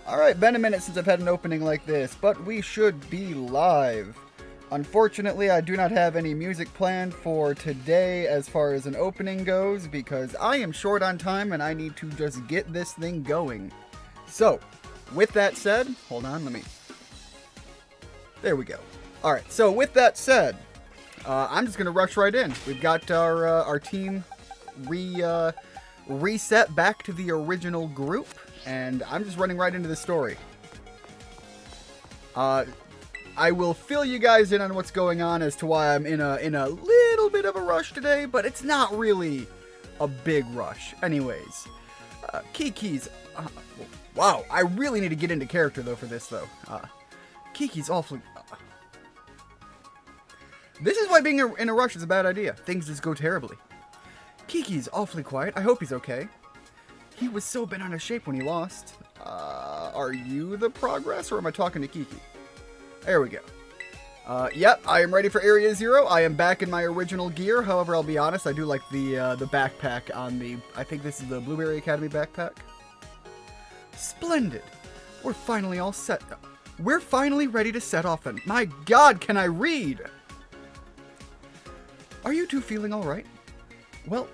Alright, been a minute since I've had an opening like this, but we should be live. Unfortunately, I do not have any music planned for today as far as an opening goes, because I am short on time and I need to just get this thing going. So, with that said, hold on, there we go. Alright, so with that said, I'm just going to rush right in. We've got our team reset back to the original group, and I'm just running right into the story. I will fill you guys in on what's going on as to why I'm in a little bit of a rush today, but it's not really a big rush. Anyways, Kiki's... wow, I really need to get into character, though, for this, though. Kiki's awfully... this is why being in a rush is a bad idea. Things just go terribly. Kiki's awfully quiet. I hope he's okay. He was so bent out of shape when he lost. Are you the progress, or am I talking to Kiki? There we go. Yep, I am ready for Area 0. I am back in my original gear. However, I'll be honest, I do like the backpack on the... I think this is the Blueberry Academy backpack. Splendid. We're finally all set. We're finally ready to set off then. My God, can I read? Are you two feeling all right? Well,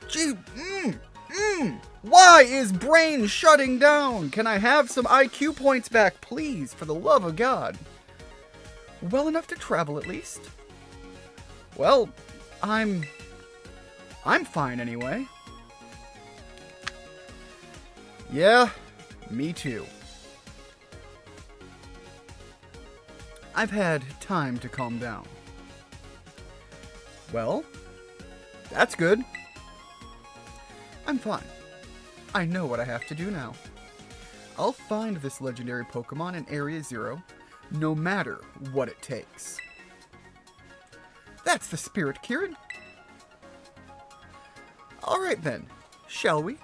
gee, why is brain shutting down? Can I have some IQ points back, please, for the love of God? Well enough to travel, at least. Well, I'm fine anyway. Yeah, me too. I've had time to calm down. Well, that's good. I'm fine. I know what I have to do now. I'll find this legendary Pokemon in Area 0, no matter what it takes. That's the spirit, Kieran. Alright then, shall we?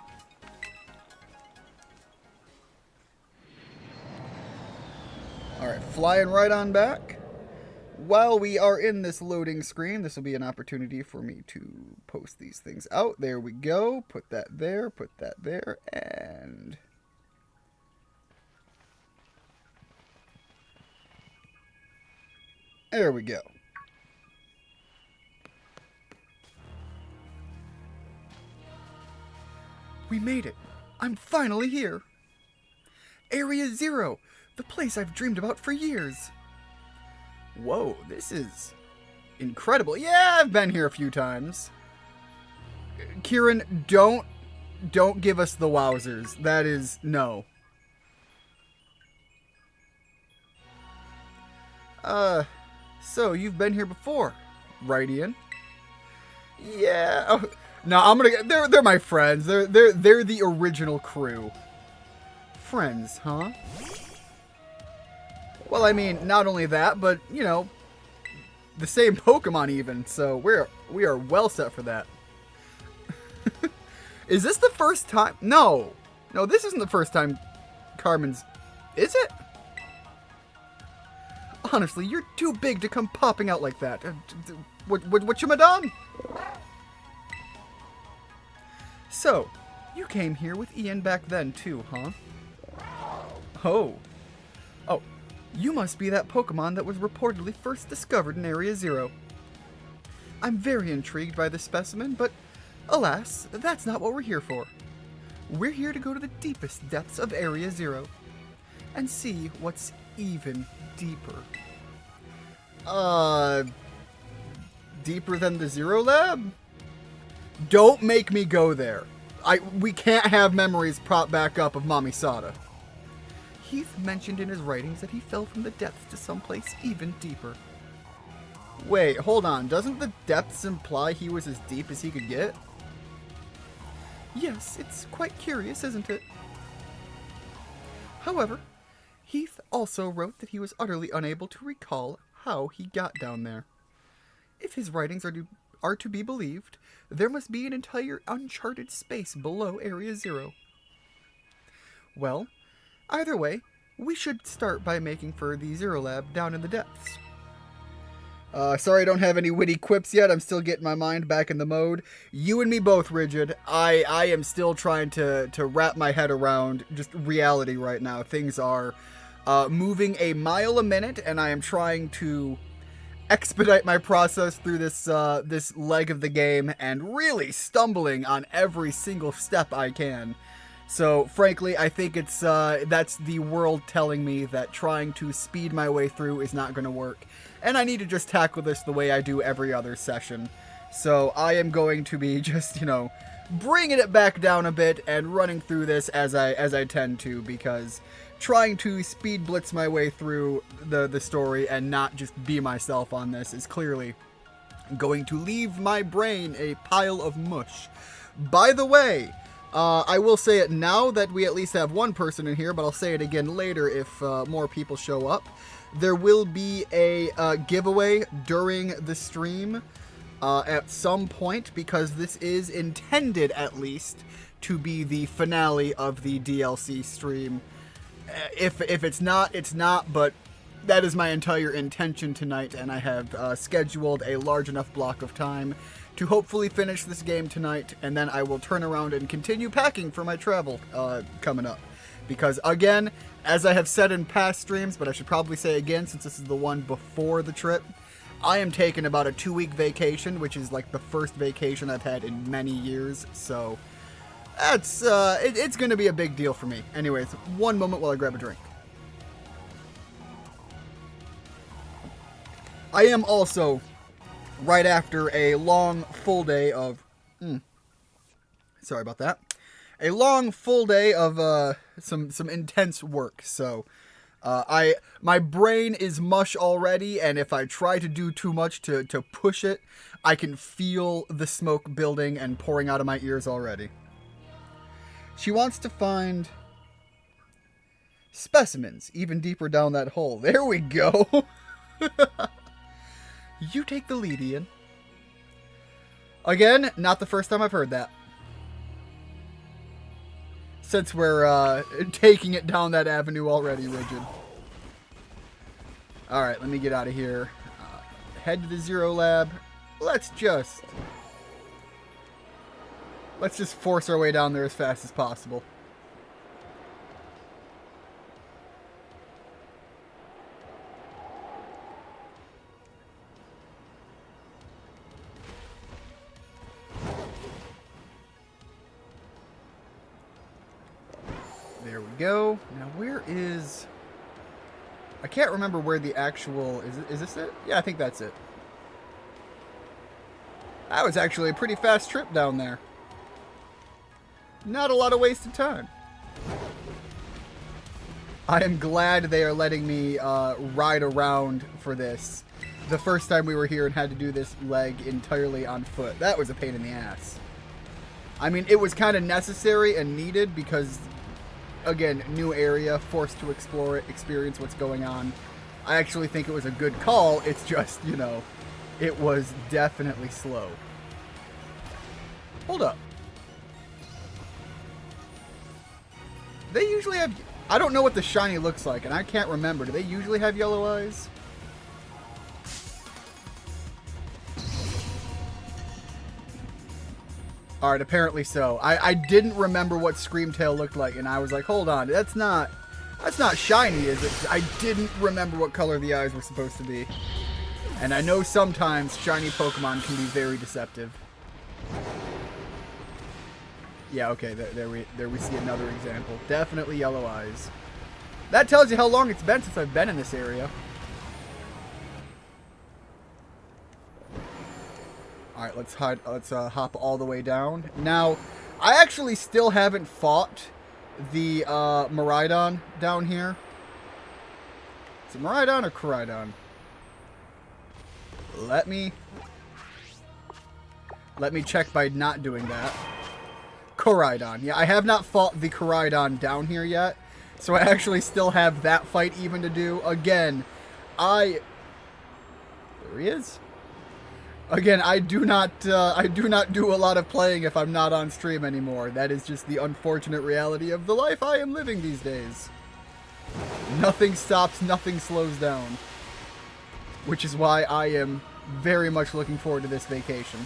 Alright, flying right on back. While we are in this loading screen, this will be an opportunity for me to post these things out. There we go. Put that there, and... there we go. We made it. I'm finally here. Area 0, the place I've dreamed about for years. Whoa, this is incredible. Yeah, I've been here a few times. Kieran, don't give us the wowzers. That is, no. So you've been here before, right, Ian? Yeah. Oh, no, I'm gonna. They're my friends. They're the original crew. Friends, huh? Well, I mean, not only that, but, you know, the same Pokemon even, so we are well set for that. Is this the first time? No, this isn't the first time Carmen's... is it? Honestly, you're too big to come popping out like that. What you done? So, you came here with Ian back then too, huh? Oh. You must be that Pokemon that was reportedly first discovered in Area 0. I'm very intrigued by this specimen, but alas, that's not what we're here for. We're here to go to the deepest depths of Area 0 and see what's even deeper. Deeper than the Zero Lab? Don't make me go there. We can't have memories propped back up of Mommy Sada. Heath mentioned in his writings that he fell from the depths to someplace even deeper. Wait, hold on. Doesn't the depths imply he was as deep as he could get? Yes, it's quite curious, isn't it? However, Heath also wrote that he was utterly unable to recall how he got down there. If his writings are to be believed, there must be an entire uncharted space below Area 0. Well, either way, we should start by making for the Zero Lab down in the depths. Sorry I don't have any witty quips yet. I'm still getting my mind back in the mode. You and me both, Rigid. I am still trying to wrap my head around just reality right now. Things are moving a mile a minute, and I am trying to expedite my process through this this leg of the game, and really stumbling on every single step I can. So, frankly, I think it's that's the world telling me that trying to speed my way through is not going to work. And I need to just tackle this the way I do every other session. So, I am going to be just, you know, bringing it back down a bit and running through this as I tend to, because trying to speed blitz my way through the story and not just be myself on this is clearly going to leave my brain a pile of mush. By the way, I will say it now that we at least have one person in here, but I'll say it again later if more people show up. There will be a giveaway during the stream at some point, because this is intended, at least, to be the finale of the DLC stream. If it's not, it's not, but that is my entire intention tonight, and I have scheduled a large enough block of time to hopefully finish this game tonight, and then I will turn around and continue packing for my travel coming up. Because, again, as I have said in past streams, but I should probably say again since this is the one before the trip, I am taking about a 2-week vacation, which is like the first vacation I've had in many years, so that's it's going to be a big deal for me. Anyways, one moment while I grab a drink. I am also right after a long full day of sorry about that. A long full day of some intense work. So my brain is mush already, and if I try to do too much to push it, I can feel the smoke building and pouring out of my ears already. She wants to find specimens even deeper down that hole. There we go. You take the lead, Ian. Again, not the first time I've heard that. Since we're taking it down that avenue already, Rigid. Alright, let me get out of here. Head to the Zero Lab. Let's just force our way down there as fast as possible. There we go. Now where is... I can't remember where the actual... Is this it? Yeah, I think that's it. That was actually a pretty fast trip down there. Not a lot of wasted time. I am glad they are letting me ride around for this. The first time we were here and had to do this leg entirely on foot. That was a pain in the ass. I mean, it was kind of necessary and needed because... Again, new area, forced to explore it, experience what's going on. I actually think it was a good call. It's just, you know, it was definitely slow. Hold up. They usually have... I don't know what the shiny looks like, and I can't remember. Do they usually have yellow eyes? Alright, apparently so. I didn't remember what Screamtail looked like, and I was like, hold on, that's not shiny, is it? I didn't remember what color the eyes were supposed to be. And I know sometimes shiny Pokemon can be very deceptive. Yeah, okay, there we see another example. Definitely yellow eyes. That tells you how long it's been since I've been in this area. Alright, let's hop all the way down. Now, I actually still haven't fought the Miraidon down here. Is it Miraidon or Koraidon? Let me check by not doing that. Koraidon. Yeah, I have not fought the Koraidon down here yet. So I actually still have that fight even to do. Again, there he is. Again, I do not do a lot of playing if I'm not on stream anymore. That is just the unfortunate reality of the life I am living these days. Nothing stops, nothing slows down. which is why I am very much looking forward to this vacation.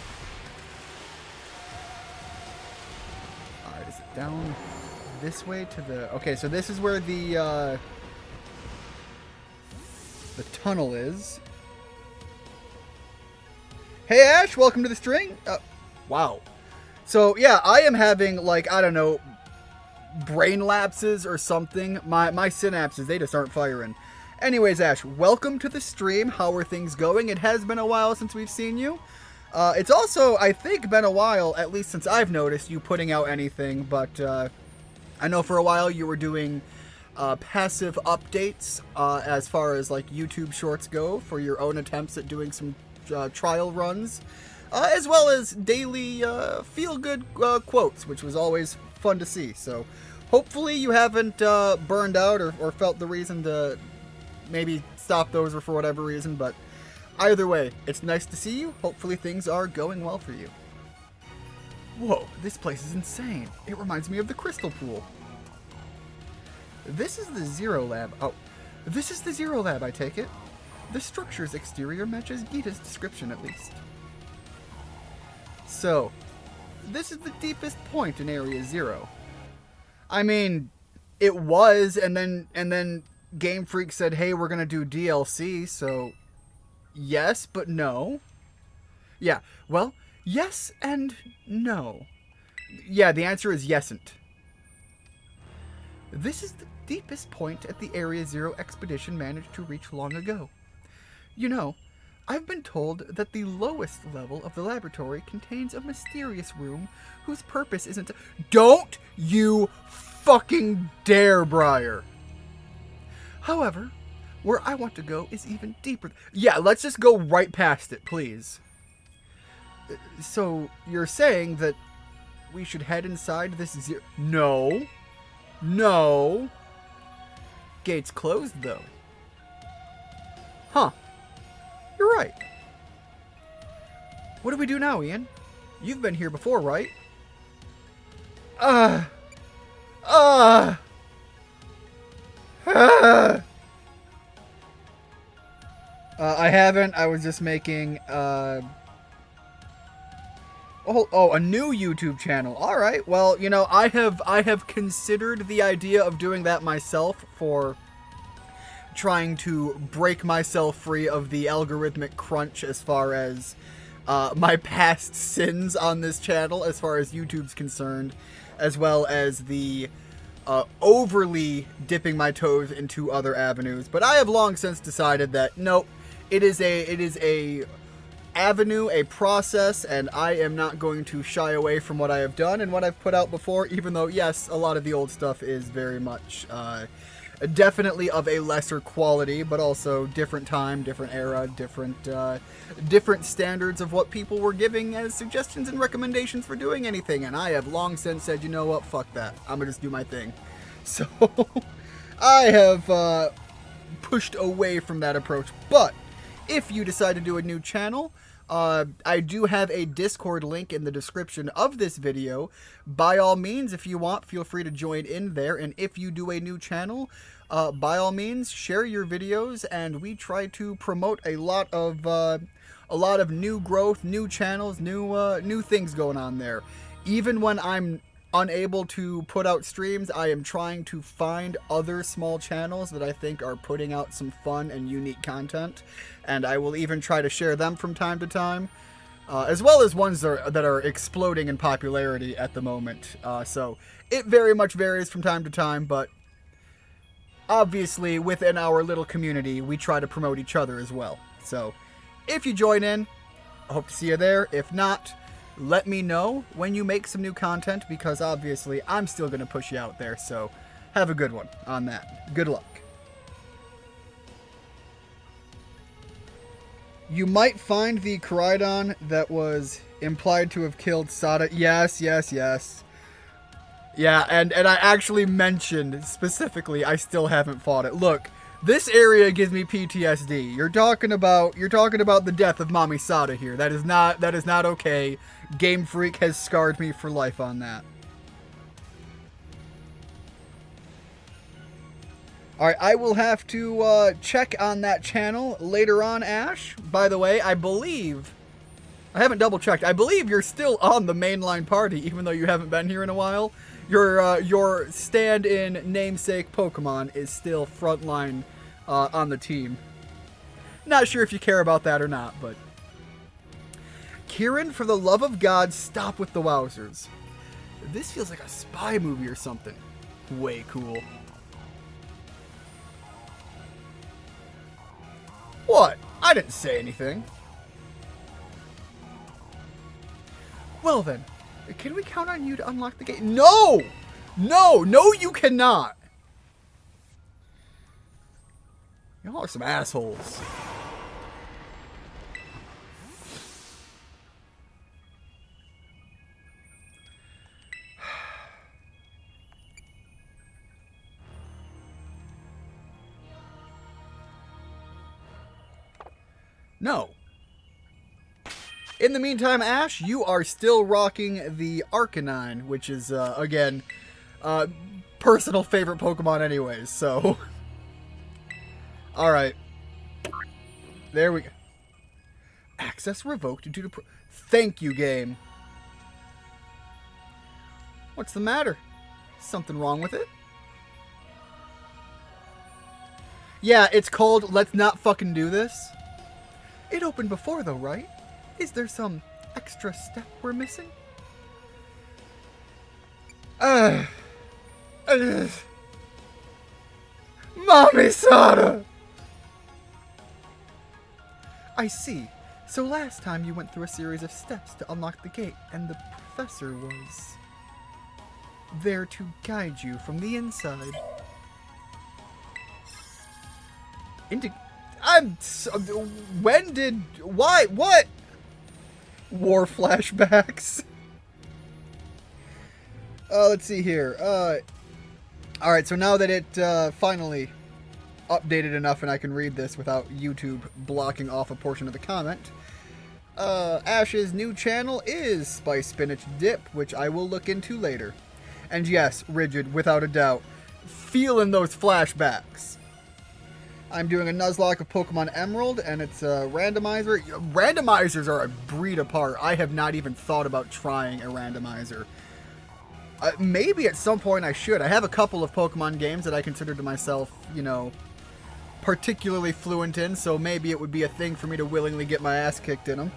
Alright, is it down this way to the... Okay, so this is where the tunnel is. Hey Ash, welcome to the string. Wow. So yeah, I am having, like, I don't know, brain lapses or something. My synapses, they just aren't firing. Anyways, Ash, welcome to the stream. How are things going? It has been a while since we've seen you. It's also, I think, been a while, at least since I've noticed you putting out anything, but I know for a while you were doing passive updates as far as, like, YouTube shorts go for your own attempts at doing some trial runs, as well as daily feel-good quotes, which was always fun to see. So hopefully you haven't burned out or felt the reason to maybe stop those or for whatever reason, but either way, it's nice to see you. Hopefully things are going well for you. Whoa, this place is insane. It reminds me of the Crystal Pool. This is the Zero Lab. Oh, this is the Zero Lab, I take it. The structure's exterior matches Gita's description, at least. So, this is the deepest point in Area Zero. I mean, it was, and then Game Freak said, hey, we're gonna do DLC, so yes, but no. Yeah, well, yes and no. Yeah, the answer is yesn't. This is the deepest point at the Area Zero expedition managed to reach long ago. You know, I've been told that the lowest level of the laboratory contains a mysterious room whose purpose isn't to... Don't you fucking dare, Briar! However, where I want to go is even deeper. Yeah, let's just go right past it, please. So, you're saying that we should head inside this zero... No. No. Gate's closed, though. Huh. You're right. What do we do now, Ian? You've been here before, right? I haven't. I was just making, a new YouTube channel. All right. Well, you know, I have considered the idea of doing that myself for trying to break myself free of the algorithmic crunch as far as my past sins on this channel, as far as YouTube's concerned, as well as the overly dipping my toes into other avenues. But I have long since decided that nope, it is a avenue, a process, and I am not going to shy away from what I have done and what I've put out before, even though, yes, a lot of the old stuff is very much definitely of a lesser quality, but also different time, different era, different standards of what people were giving as suggestions and recommendations for doing anything, and I have long since said, you know what, fuck that, I'm gonna just do my thing. So, I have pushed away from that approach, but if you decide to do a new channel, I do have a Discord link in the description of this video. By all means, if you want, feel free to join in there. And if you do a new channel, by all means, share your videos. And we try to promote a lot of new growth, new channels, new things going on there. Even when I'm unable to put out streams, I am trying to find other small channels that I think are putting out some fun and unique content, and I will even try to share them from time to time, as well as ones that are exploding in popularity at the moment. So it very much varies from time to time, but obviously within our little community, we try to promote each other as well. So if you join in, I hope to see you there. If not, let me know when you make some new content, because obviously I'm still going to push you out there, so have a good one on that. Good luck. You might find the Koraidon that was implied to have killed Sada. Yes. Yeah, and I actually mentioned specifically I still haven't fought it. Look, this area gives me PTSD. You're talking about the death of Mommy Sada here. That is not okay. Game Freak has scarred me for life on that. All right, I will have to check on that channel later on, Ash. By the way, I believe... I haven't double-checked. I believe you're still on the mainline party, even though you haven't been here in a while. Your stand-in namesake Pokemon is still frontline on the team. Not sure if you care about that or not, but... Kieran, for the love of God, stop with the wowzers. This feels like a spy movie or something. Way cool. What? I didn't say anything. Well then, can we count on you to unlock the gate? No! No! No, you cannot! Y'all are some assholes. No. In the meantime, Ash, you are still rocking the Arcanine, which is, again, personal favorite Pokemon anyways, so... Alright. There we go. Access revoked due to... Thank you, game. What's the matter? Something wrong with it? Yeah, it's called Let's Not Fucking Do This. It opened before, though, right? Is there some extra step we're missing? Mommy Sada! I see. So last time you went through a series of steps to unlock the gate, and the professor was there to guide you from the inside. When did... Why? What? War flashbacks. Let's see here. Alright, so now that it finally updated enough and I can read this without YouTube blocking off a portion of the comment, Ash's new channel is Spice Spinach Dip, which I will look into later. And yes, Rigid, without a doubt, feeling those flashbacks. I'm doing a Nuzlocke of Pokemon Emerald, and it's a randomizer. Randomizers are a breed apart. I have not even thought about trying a randomizer. Maybe at some point I should. I have a couple of Pokemon games that I consider to myself, you know, particularly fluent in, so maybe it would be a thing for me to willingly get my ass kicked in them.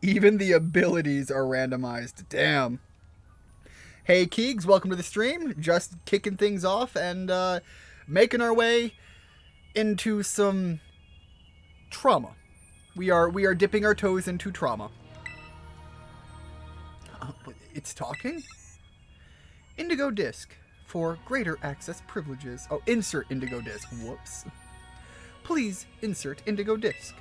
Even the abilities are randomized. Damn. Hey Keegs, welcome to the stream. Just kicking things off and making our way into some trauma. We are dipping our toes into trauma. It's talking? Indigo Disc for greater access privileges. Oh, insert Indigo Disc. Whoops. Please insert Indigo Disc.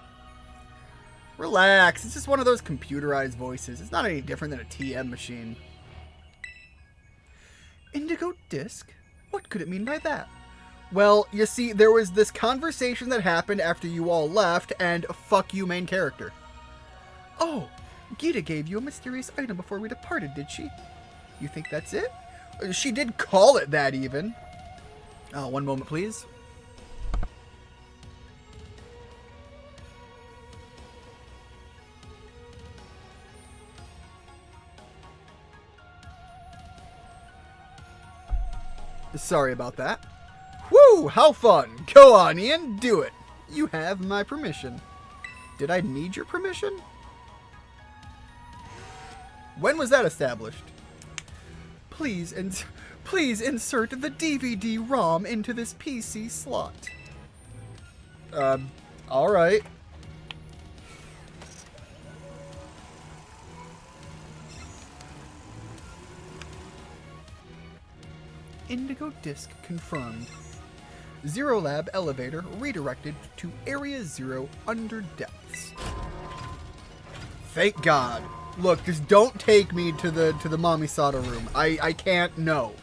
Relax. It's just one of those computerized voices. It's not any different than a TM machine. Indigo Disc? What could it mean by that? Well, you see, there was this conversation that happened after you all left, and fuck you, main character. Oh, Gita gave you a mysterious item before we departed, did she? You think that's it? She did call it that, even. Oh, one moment, please. Sorry about that. Woo! How fun! Go on, Ian, do it. You have my permission. Did I need your permission? When was that established? Please insert the DVD-ROM into this PC slot. Alright. Indigo Disc confirmed. Zero Lab elevator redirected to Area 0 under depths. Thank God. Look, just don't take me to the Mommy Sada room. I can't, no.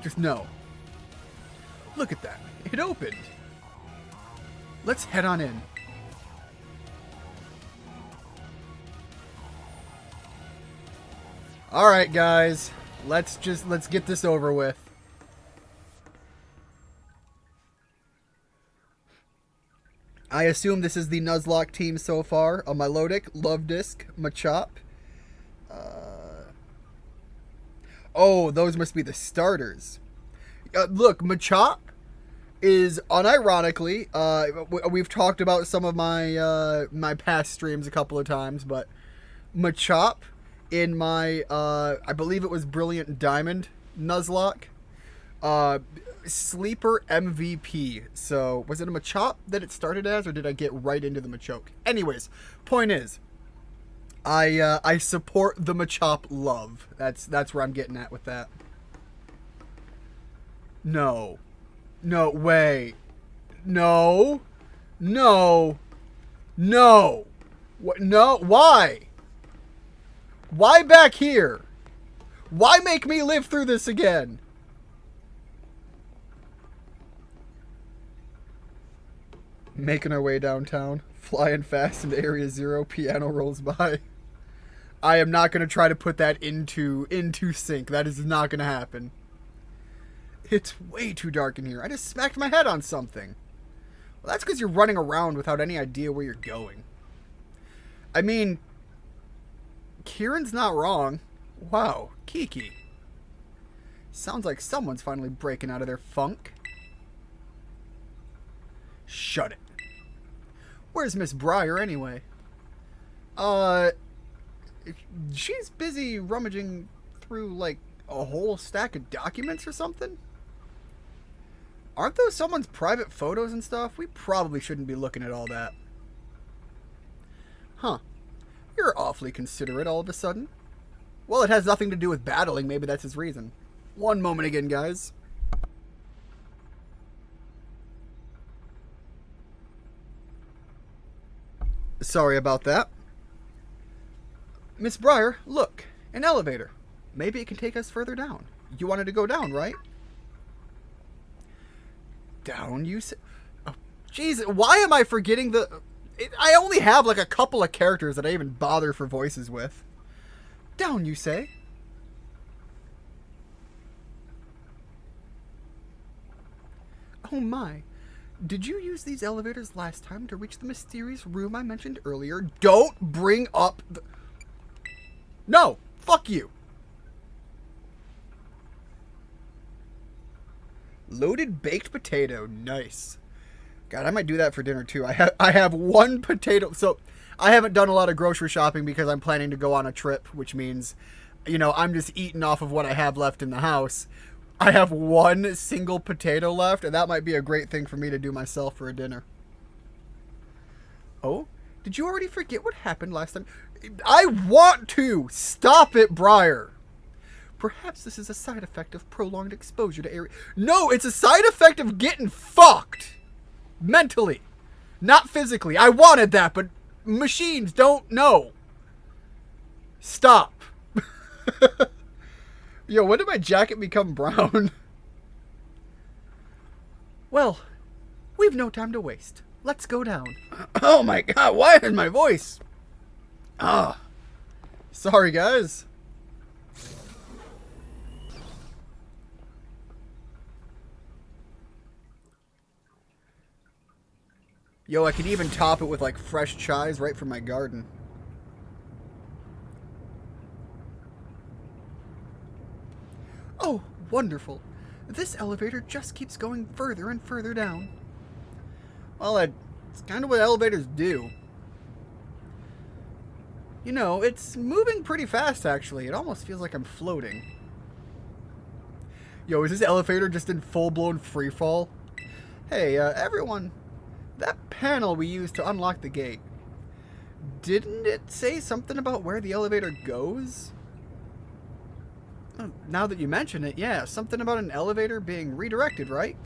Just no. Look at that. It opened. Let's head on in. Alright, guys. Let's get this over with. I assume this is the Nuzlocke team so far. A Melodic, Love Disc, Machop. Oh, those must be the starters. Look, Machop is unironically, we've talked about some of my my past streams a couple of times, but Machop in my, I believe it was Brilliant Diamond Nuzlocke, sleeper MVP. So, was it a Machop that it started as, or did I get right into the Machoke? Anyways, point is, I support the Machop love. That's where I'm getting at with that. No. No, wait. No. No. No. What? No. Why? Why back here? Why make me live through this again? Making our way downtown, flying fast into Area 0, piano rolls by. I am not going to try to put that into sync. That is not going to happen. It's way too dark in here. I just smacked my head on something. Well, that's because you're running around without any idea where you're going. I mean, Kieran's not wrong. Wow, Kiki. Sounds like someone's finally breaking out of their funk. Shut it. Where's Miss Briar anyway? She's busy rummaging through, like, a whole stack of documents or something? Aren't those someone's private photos and stuff? We probably shouldn't be looking at all that. Huh. You're awfully considerate all of a sudden. Well, it has nothing to do with battling. Maybe that's his reason. One moment again, guys. Sorry about that. Miss Briar, look. An elevator. Maybe it can take us further down. You wanted to go down, right? Down, you say? Oh, jeez, why am I forgetting I only have like a couple of characters that I even bother for voices with. Down, you say? Oh my. Did you use these elevators last time to reach the mysterious room I mentioned earlier? Don't bring up the... No! Fuck you! Loaded baked potato. Nice. God, I might do that for dinner too. I have one potato. So, I haven't done a lot of grocery shopping because I'm planning to go on a trip, which means, you know, I'm just eating off of what I have left in the house. I have one single potato left, and that might be a great thing for me to do myself for a dinner. Oh? Did you already forget what happened last time? I want to! Stop it, Briar! Perhaps this is a side effect of prolonged exposure to area... No, it's a side effect of getting fucked! Mentally. Not physically. I wanted that, but machines don't know. Stop. Yo, when did my jacket become brown? Well, we've no time to waste. Let's go down. Oh my god, why is my voice? Ah. Sorry, guys. Yo, I could even top it with, like, fresh chives right from my garden. Oh, wonderful. This elevator just keeps going further and further down. Well, it's kind of what elevators do. You know, it's moving pretty fast, actually. It almost feels like I'm floating. Yo, is this elevator just in full-blown freefall? Hey, everyone... That panel we used to unlock the gate, didn't it say something about where the elevator goes? Now that you mention it, yeah, something about an elevator being redirected, right?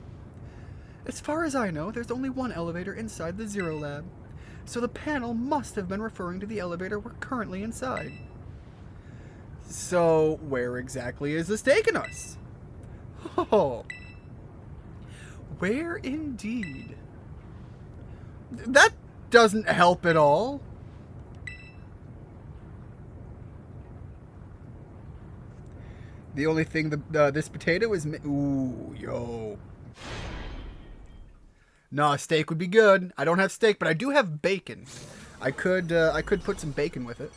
As far as I know, there's only one elevator inside the Zero Lab, so the panel must have been referring to the elevator we're currently inside. So, where exactly is this taking us? Oh, where indeed? That doesn't help at all. The only thing this potato is... Ooh, yo. No, a steak would be good. I don't have steak, but I do have bacon. I could put some bacon with it.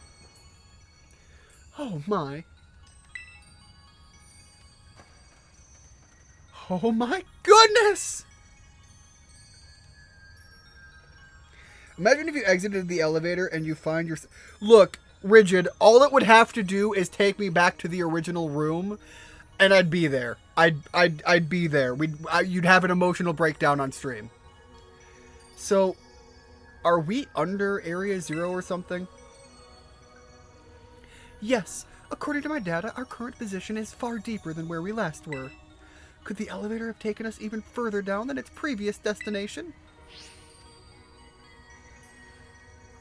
Oh my. Oh my goodness! Imagine if you exited the elevator and you find your... Look, Rigid, all it would have to do is take me back to the original room, and I'd be there. I'd be there. You'd have an emotional breakdown on stream. So, are we under Area 0 or something? Yes, according to my data, our current position is far deeper than where we last were. Could the elevator have taken us even further down than its previous destination?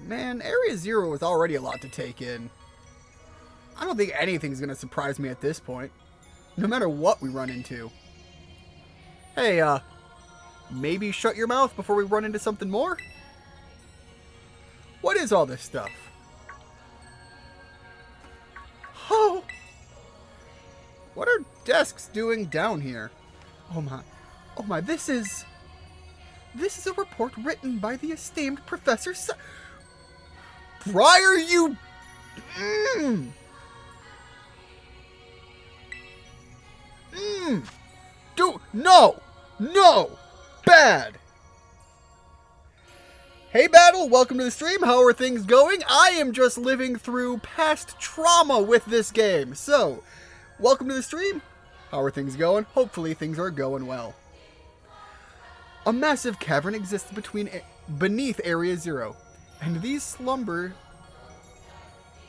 Man, Area 0 is already a lot to take in. I don't think anything's going to surprise me at this point, no matter what we run into. Hey, maybe shut your mouth before we run into something more? What is all this stuff? Oh! What are desks doing down here? Oh my, this is a report written by the esteemed Professor Briar, you... No! Bad! Hey Battle, welcome to the stream. How are things going? I am just living through past trauma with this game. So, welcome to the stream. How are things going? Hopefully things are going well. A massive cavern exists beneath Area 0, and these slumber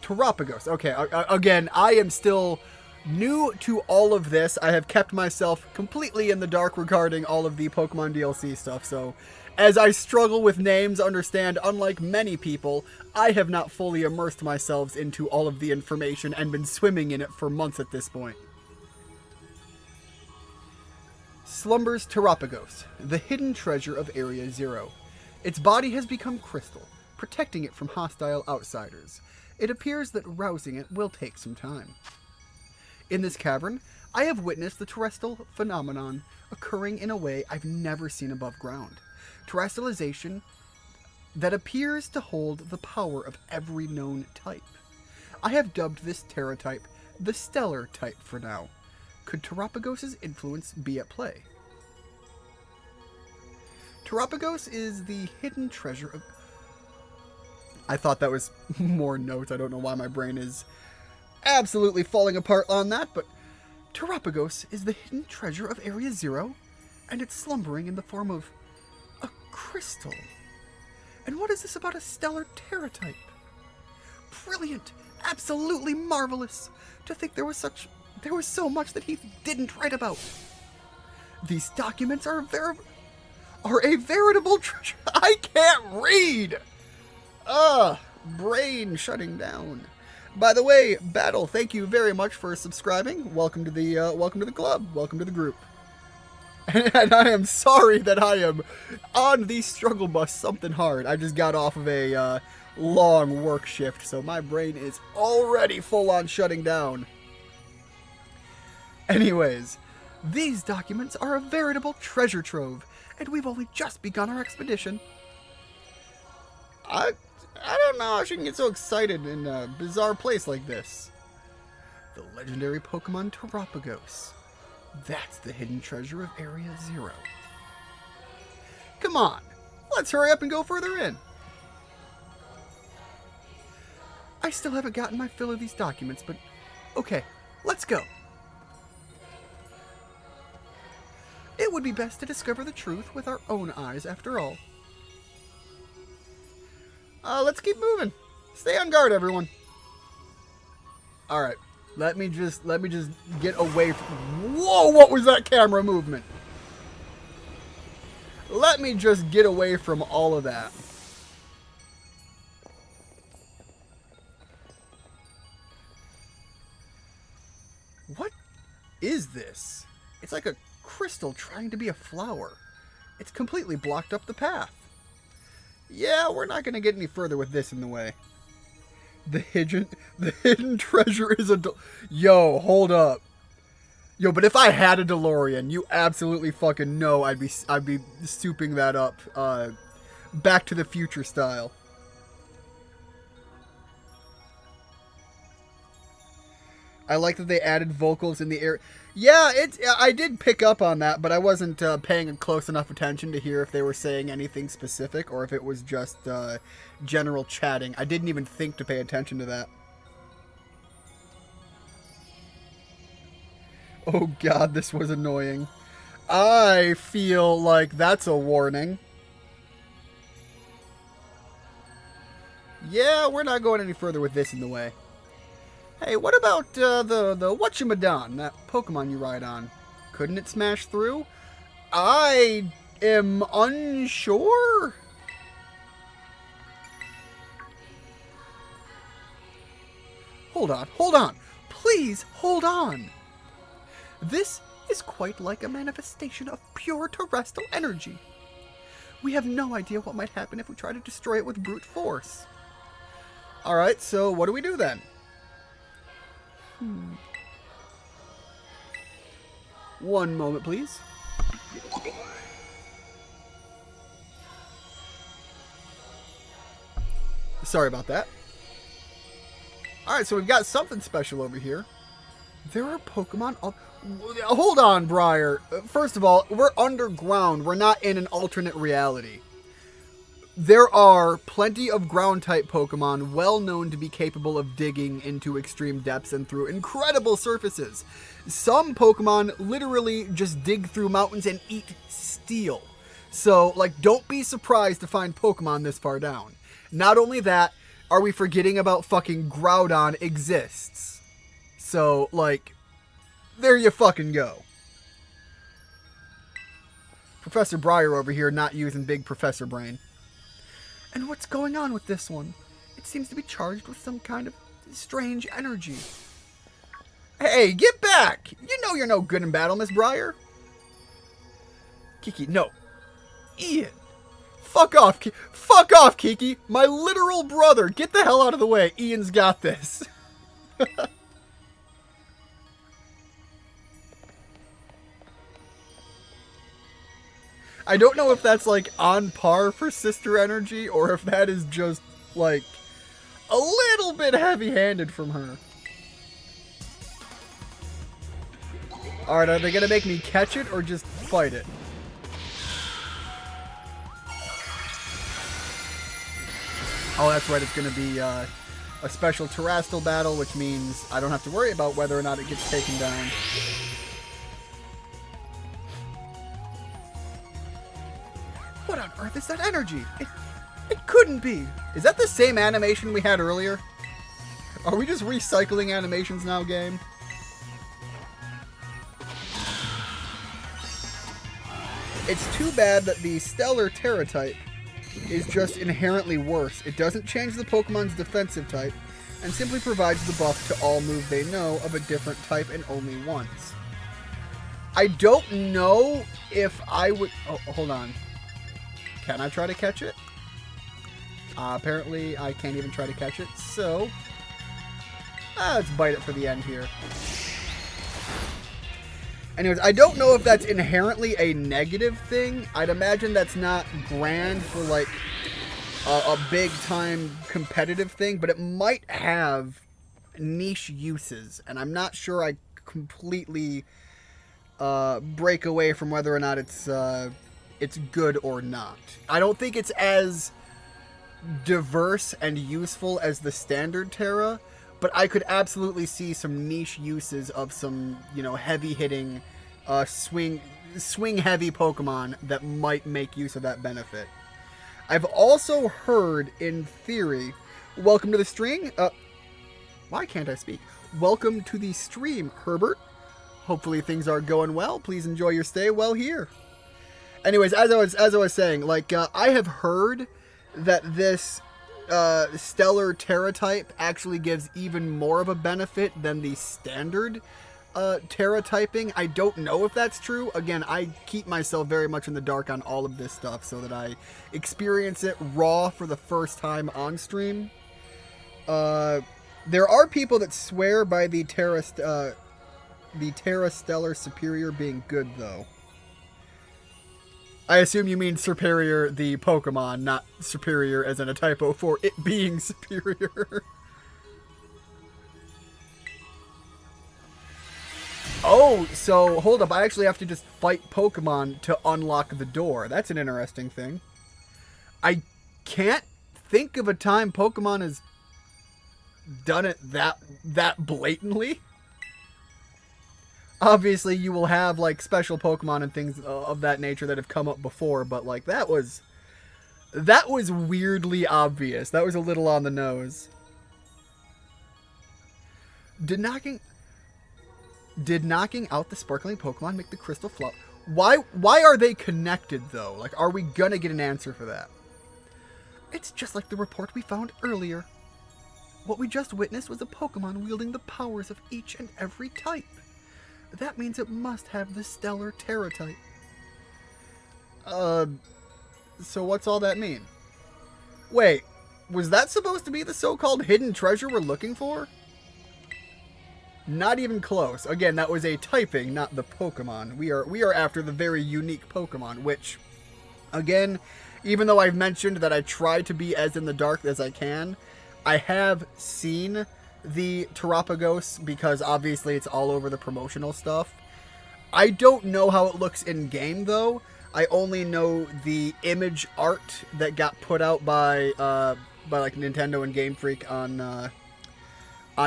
Terapagos. Okay, again, I am still new to all of this. I have kept myself completely in the dark regarding all of the Pokemon DLC stuff, so as I struggle with names, understand, unlike many people, I have not fully immersed myself into all of the information and been swimming in it for months at this point. Slumbers Terapagos, the hidden treasure of Area 0. Its body has become crystal, protecting it from hostile outsiders. It appears that rousing it will take some time. In this cavern, I have witnessed the terrestrial phenomenon occurring in a way I've never seen above ground. Terrestrialization that appears to hold the power of every known type. I have dubbed this Terra type the Stellar type for now. Could Terapagos' influence be at play? Terapagos is the hidden treasure of... I thought that was more notes. I don't know why my brain is absolutely falling apart on that, but Terapagos is the hidden treasure of Area 0, and it's slumbering in the form of a crystal. And what is this about a stellar Terra type? Brilliant! Absolutely marvelous! To think there was so much that he didn't write about. These documents are a veritable treasure. I can't read! Brain shutting down. By the way, Battle, thank you very much for subscribing. Welcome to the club. Welcome to the group. And I am sorry that I am on the struggle bus something hard. I just got off of a long work shift, so my brain is already full on shutting down. Anyways, these documents are a veritable treasure trove, and we've only just begun our expedition. I don't know how she can get so excited in a bizarre place like this. The legendary Pokemon Terapagos. That's the hidden treasure of Area 0. Come on, let's hurry up and go further in. I still haven't gotten my fill of these documents, but okay, let's go. It would be best to discover the truth with our own eyes after all. Let's keep moving. Stay on guard, everyone. Alright, let me just get away from... Whoa, what was that camera movement? Let me just get away from all of that. What is this? It's like a crystal trying to be a flower. It's completely blocked up the path. Yeah, we're not going to get any further with this in the way. The hidden treasure is a... Yo, hold up. Yo, but if I had a DeLorean, you absolutely fucking know I'd be souping that up, Back to the Future style. I like that they added vocals in the air. Yeah, I did pick up on that, but I wasn't paying close enough attention to hear if they were saying anything specific or if it was just general chatting. I didn't even think to pay attention to that. Oh god, this was annoying. I feel like that's a warning. Yeah, we're not going any further with this in the way. Hey, what about the Whatchamadon, that Pokemon you ride on? Couldn't it smash through? I am unsure. Hold on. Please, hold on. This is quite like a manifestation of pure terrestrial energy. We have no idea what might happen if we try to destroy it with brute force. Alright, so what do we do then? One moment, please. Sorry about that. Alright, so we've got something special over here. There are Pokemon... Hold on, Briar. First of all, we're underground. We're not in an alternate reality. There are plenty of ground-type Pokemon well known to be capable of digging into extreme depths and through incredible surfaces. Some Pokemon literally just dig through mountains and eat steel. So, like, don't be surprised to find Pokemon this far down. Not only that, are we forgetting about fucking Groudon exists? So, like, there you fucking go. Professor Briar over here not using big Professor Brain. And what's going on with this one? It seems to be charged with some kind of strange energy. Hey, get back! You know you're no good in battle, Miss Briar. Kiki, no. Ian. Fuck off, fuck off, Kiki. My literal brother. Get the hell out of the way. Ian's got this. I don't know if that's, like, on par for sister energy, or if that is just, like, a little bit heavy-handed from her. Alright, are they gonna make me catch it, or just fight it? Oh, that's right, it's gonna be, a special terrestrial battle, which means I don't have to worry about whether or not it gets taken down. What on earth is that energy? It couldn't be. Is that the same animation we had earlier? Are we just recycling animations now, game? It's too bad that the Stellar Terra type is just inherently worse. It doesn't change the Pokemon's defensive type, and simply provides the buff to all moves they know of a different type and only once. I don't know if I would... Oh, hold on. Can I try to catch it? Apparently, I can't even try to catch it, so... let's bite it for the end here. Anyways, I don't know if that's inherently a negative thing. I'd imagine that's not grand for, like, a big-time competitive thing, but it might have niche uses, and I'm not sure I completely break away from whether or not it's good or not. I don't think it's as diverse and useful as the standard Terra, but I could absolutely see some niche uses of some, you know, heavy-hitting, swing-heavy Pokemon that might make use of that benefit. I've also heard, in theory... Welcome to the stream. Why can't I speak? Welcome to the stream, Herbert. Hopefully things are going well. Please enjoy your stay while here. Anyways, as I was saying, like, I have heard that this Stellar Terra type actually gives even more of a benefit than the standard Terra typing. I don't know if that's true. Again, I keep myself very much in the dark on all of this stuff so that I experience it raw for the first time on stream. There are people that swear by the Terra... the Terra Stellar Superior being good, though. I assume you mean Superior, the Pokemon, not Superior as in a typo for it being superior. Oh, so hold up. I actually have to just fight Pokemon to unlock the door. That's an interesting thing. I can't think of a time Pokemon has done it that blatantly. Obviously, you will have, like, special Pokemon and things of that nature that have come up before, but, like, that was weirdly obvious. That was a little on the nose. Did knocking out the sparkling Pokemon make the crystal flower? Why are they connected, though? Like, are we gonna get an answer for that? It's just like the report we found earlier. What we just witnessed was a Pokemon wielding the powers of each and every type. That means it must have the Stellar Terra type. So what's all that mean? Wait, was that supposed to be the so-called hidden treasure we're looking for? Not even close. Again, that was a typing, not the Pokemon. We are after the very unique Pokemon, which, again, even though I've mentioned that I try to be as in the dark as I can, I have seen the Terapagos because obviously it's all over the promotional stuff. I don't know how it looks in game though. I only know the image art that got put out by like Nintendo and Game Freak on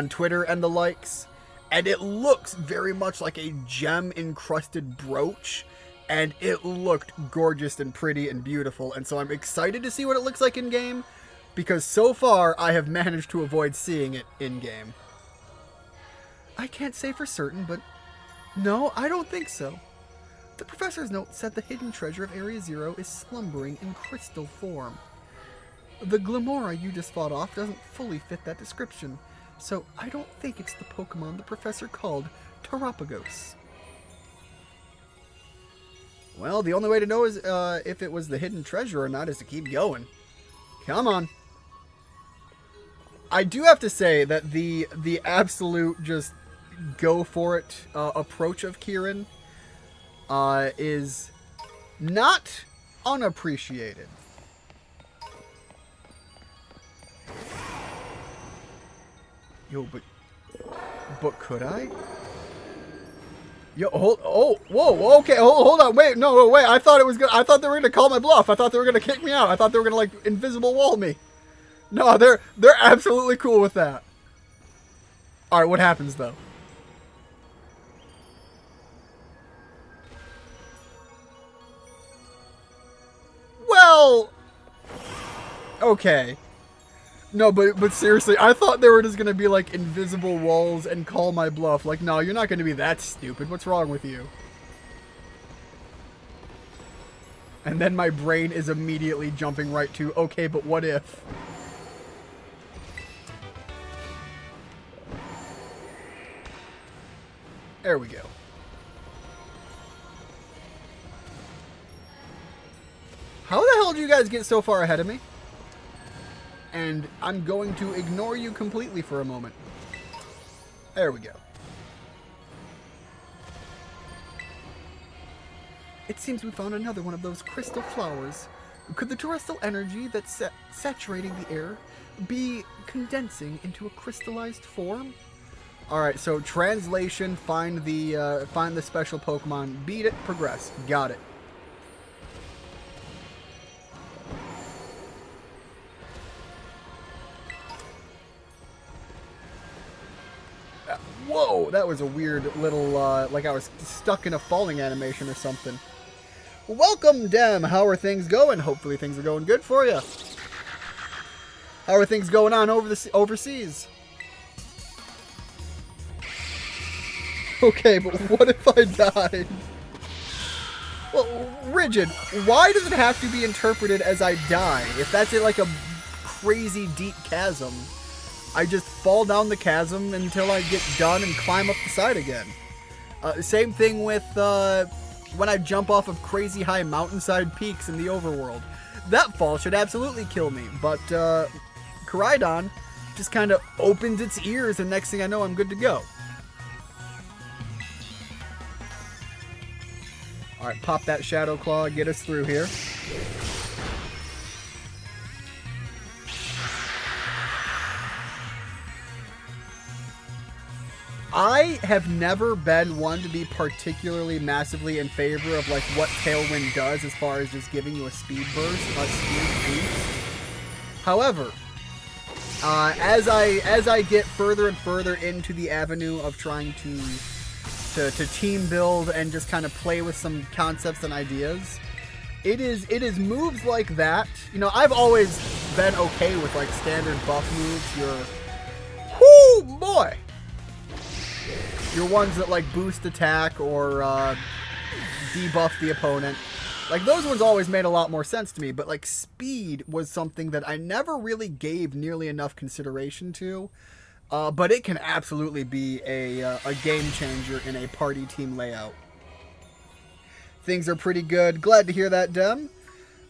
Twitter and the likes, and it looks very much like a gem encrusted brooch, and it looked gorgeous and pretty and beautiful, and so I'm excited to see what it looks like in game. Because so far, I have managed to avoid seeing it in-game. I can't say for certain, but no, I don't think so. The professor's note said the hidden treasure of Area Zero is slumbering in crystal form. The Glamora you just fought off doesn't fully fit that description, so I don't think it's the Pokemon the professor called Terapagos. Well, the only way to know is if it was the hidden treasure or not is to keep going. Come on. I do have to say that the absolute just go for it approach of Kieran is not unappreciated. Yo, but could I? Yo, whoa, okay, hold on, wait, no, wait, I thought they were gonna call my bluff. I thought they were gonna kick me out. I thought they were gonna, like, invisible wall me. No, they're absolutely cool with that. Alright, what happens, though? Well, okay. No, but seriously, I thought they were just gonna be like invisible walls and call my bluff. Like, no, you're not gonna be that stupid. What's wrong with you? And then my brain is immediately jumping right to, okay, but what if? There we go. How the hell did you guys get so far ahead of me? And I'm going to ignore you completely for a moment. There we go. It seems we found another one of those crystal flowers. Could the terrestrial energy that's saturating the air be condensing into a crystallized form? Alright, so translation, find the special Pokemon, beat it, progress. Got it. Whoa, that was a weird little, like I was stuck in a falling animation or something. Welcome, Dem. How are things going? Hopefully things are going good for you. How are things going on overseas? Okay, but what if I died? Well, Rigid, why does it have to be interpreted as I die? If that's like a crazy deep chasm, I just fall down the chasm until I get done and climb up the side again. Same thing with when I jump off of crazy high mountainside peaks in the overworld. That fall should absolutely kill me, but Koraidon just kind of opens its ears and next thing I know I'm good to go. All right, pop that Shadow Claw, get us through here. I have never been one to be particularly massively in favor of like what Tailwind does as far as just giving you a speed burst, a speed boost. However, as I get further and further into the avenue of trying to team build and just kind of play with some concepts and ideas, it is moves like that. You know, I've always been okay with like standard buff moves. Whoo boy. Your ones that like boost attack or debuff the opponent. Like those ones always made a lot more sense to me, but like speed was something that I never really gave nearly enough consideration to. But it can absolutely be a game changer in a party team layout. Things are pretty good. Glad to hear that, Dem.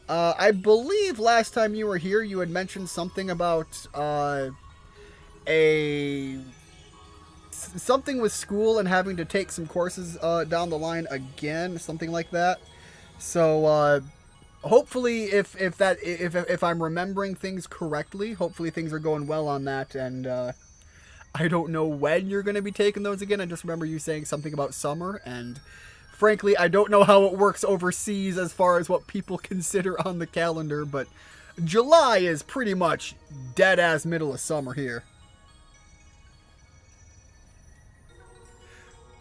I believe last time you were here, you had mentioned something about something with school and having to take some courses down the line again, something like that. So hopefully, if I'm remembering things correctly, hopefully things are going well on that. And I don't know when you're going to be taking those again. I just remember you saying something about summer, and frankly, I don't know how it works overseas as far as what people consider on the calendar, but July is pretty much dead-ass middle of summer here.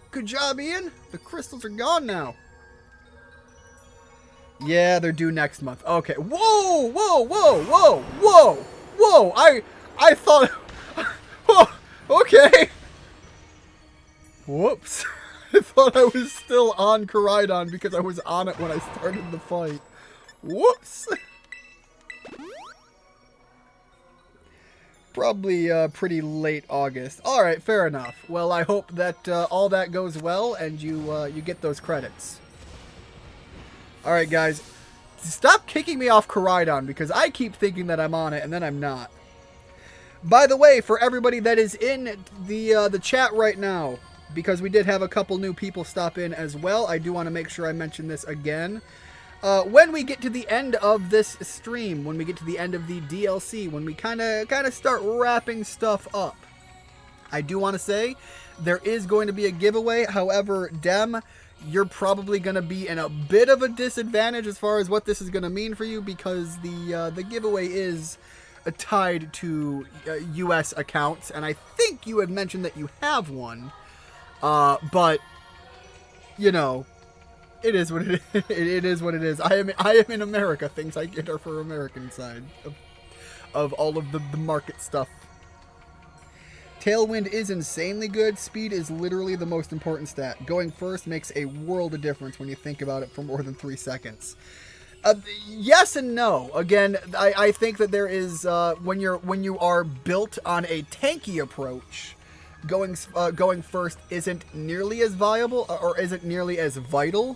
Good job, Ian. The crystals are gone now. Yeah, they're due next month. Okay. Whoa, whoa, whoa, whoa, whoa, whoa. I thought... Oh, okay. Whoops. I thought I was still on Koraidon because I was on it when I started the fight. Whoops. Probably pretty late August. All right, fair enough. Well, I hope that all that goes well and you get those credits. All right, guys. Stop kicking me off Koraidon because I keep thinking that I'm on it and then I'm not. By the way, for everybody that is in the chat right now, because we did have a couple new people stop in as well, I do want to make sure I mention this again. When we get to the end of this stream, when we get to the end of the DLC, when we kind of start wrapping stuff up, I do want to say there is going to be a giveaway. However, Dem, you're probably going to be in a bit of a disadvantage as far as what this is going to mean for you because the giveaway is tied to U.S. accounts, and I think you had mentioned that you have one, but you know. It is what it is. It is what it is. I am in America. Things I get are for American side of all of the market stuff. Tailwind is insanely good. Speed is literally the most important stat. Going first makes a world of difference when you think about it for more than 3 seconds. Yes and no. Again, I think that there is when you are built on a tanky approach, going first isn't nearly as viable or isn't nearly as vital.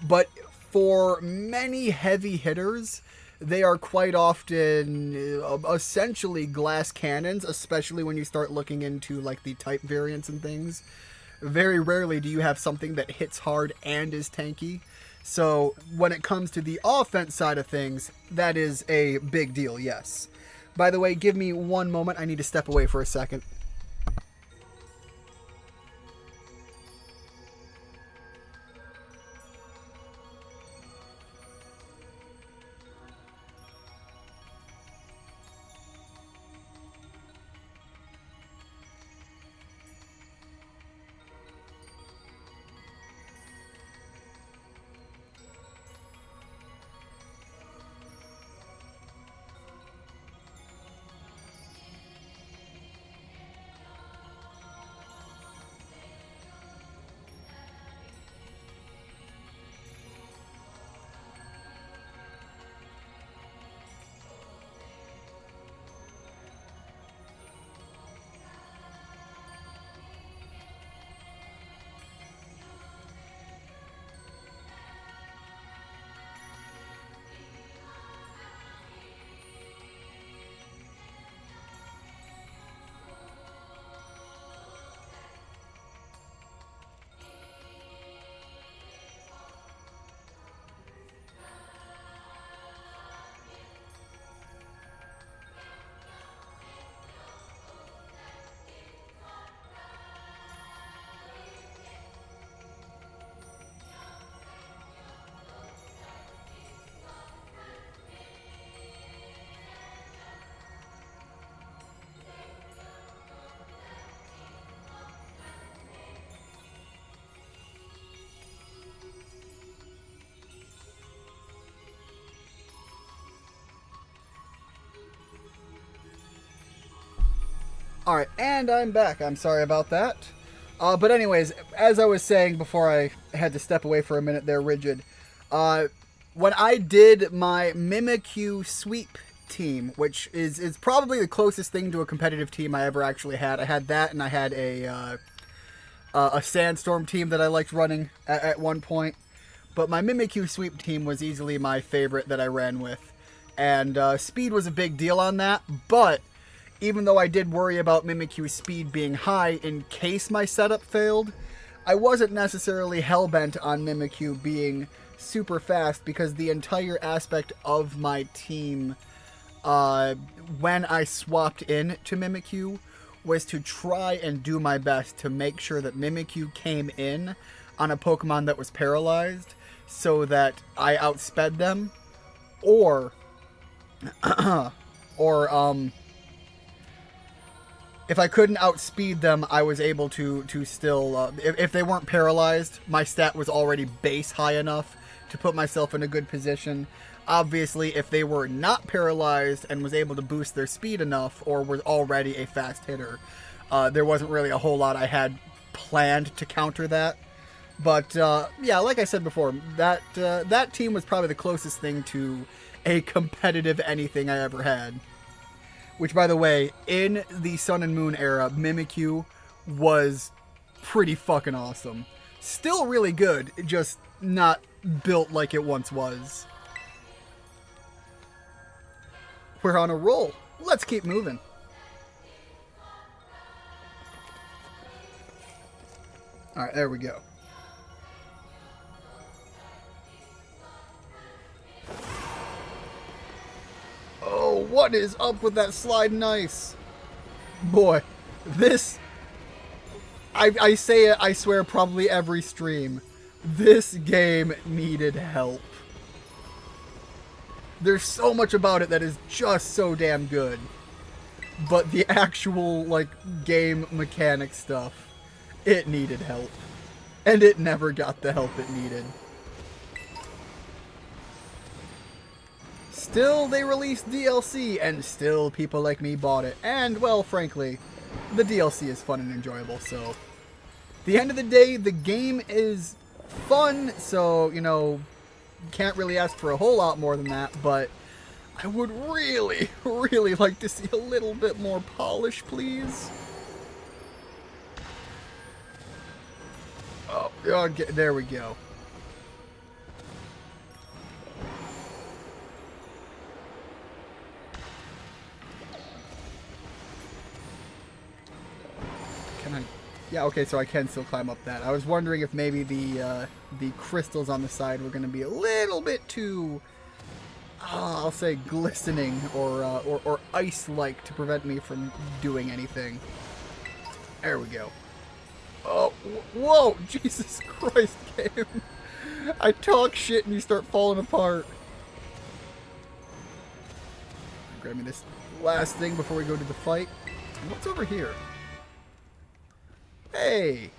But for many heavy hitters, they are quite often essentially glass cannons, especially when you start looking into like the type variants and things. Very rarely do you have something that hits hard and is tanky. So when it comes to the offense side of things, that is a big deal, yes. By the way, give me one moment. I need to step away for a second. Alright, and I'm back. I'm sorry about that. But anyways, as I was saying before I had to step away for a minute there, Rigid, when I did my Mimikyu sweep team, which is probably the closest thing to a competitive team I ever actually had. I had that, and I had a Sandstorm team that I liked running at one point. But my Mimikyu sweep team was easily my favorite that I ran with. And speed was a big deal on that, but even though I did worry about Mimikyu's speed being high in case my setup failed, I wasn't necessarily hellbent on Mimikyu being super fast, because the entire aspect of my team when I swapped in to Mimikyu was to try and do my best to make sure that Mimikyu came in on a Pokemon that was paralyzed so that I outsped them, or if I couldn't outspeed them, I was able to still, if they weren't paralyzed, my stat was already base high enough to put myself in a good position. Obviously, if they were not paralyzed and was able to boost their speed enough, or was already a fast hitter, there wasn't really a whole lot I had planned to counter that. But, yeah, like I said before, that team was probably the closest thing to a competitive anything I ever had. Which, by the way, in the Sun and Moon era, Mimikyu was pretty fucking awesome. Still really good, just not built like it once was. We're on a roll. Let's keep moving. Alright, there we go. Oh, what is up with that sliding ice? Boy, this... I say it, I swear, probably every stream. This game needed help. There's so much about it that is just so damn good. But the actual, like, game mechanic stuff, it needed help. And it never got the help it needed. Still, they released DLC, and still people like me bought it. And, well, frankly, the DLC is fun and enjoyable, so... At the end of the day, the game is fun, so, you know, can't really ask for a whole lot more than that, but I would really, really like to see a little bit more polish, please. Oh, okay, there we go. Can I... Yeah, okay, so I can still climb up that. I was wondering if maybe the crystals on the side were going to be a little bit too, I'll say, glistening or ice-like to prevent me from doing anything. There we go. Oh, whoa! Jesus Christ, game. I talk shit and you start falling apart. Grab me this last thing before we go to the fight. What's over here? Hey!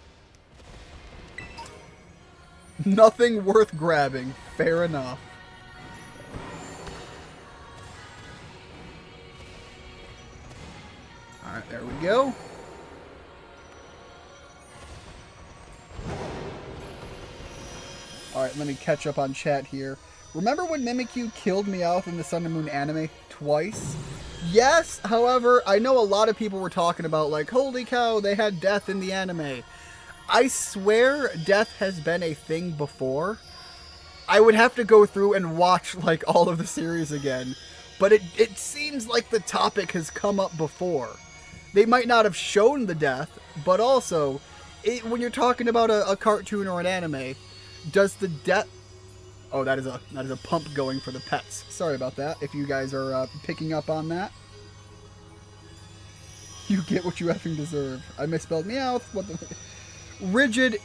Nothing worth grabbing. Fair enough. Alright, there we go. Alright, let me catch up on chat here. Remember when Mimikyu killed Meowth in the Sun and Moon anime twice? Yes, however, I know a lot of people were talking about, like, holy cow, they had death in the anime. I swear death has been a thing before. I would have to go through and watch, like, all of the series again. But it seems like the topic has come up before. They might not have shown the death, but also, when you're talking about a cartoon or an anime, does the death... Oh, that is a pump going for the pets. Sorry about that, if you guys are picking up on that. You get what you effing deserve. I misspelled Meowth. What the... Rigid,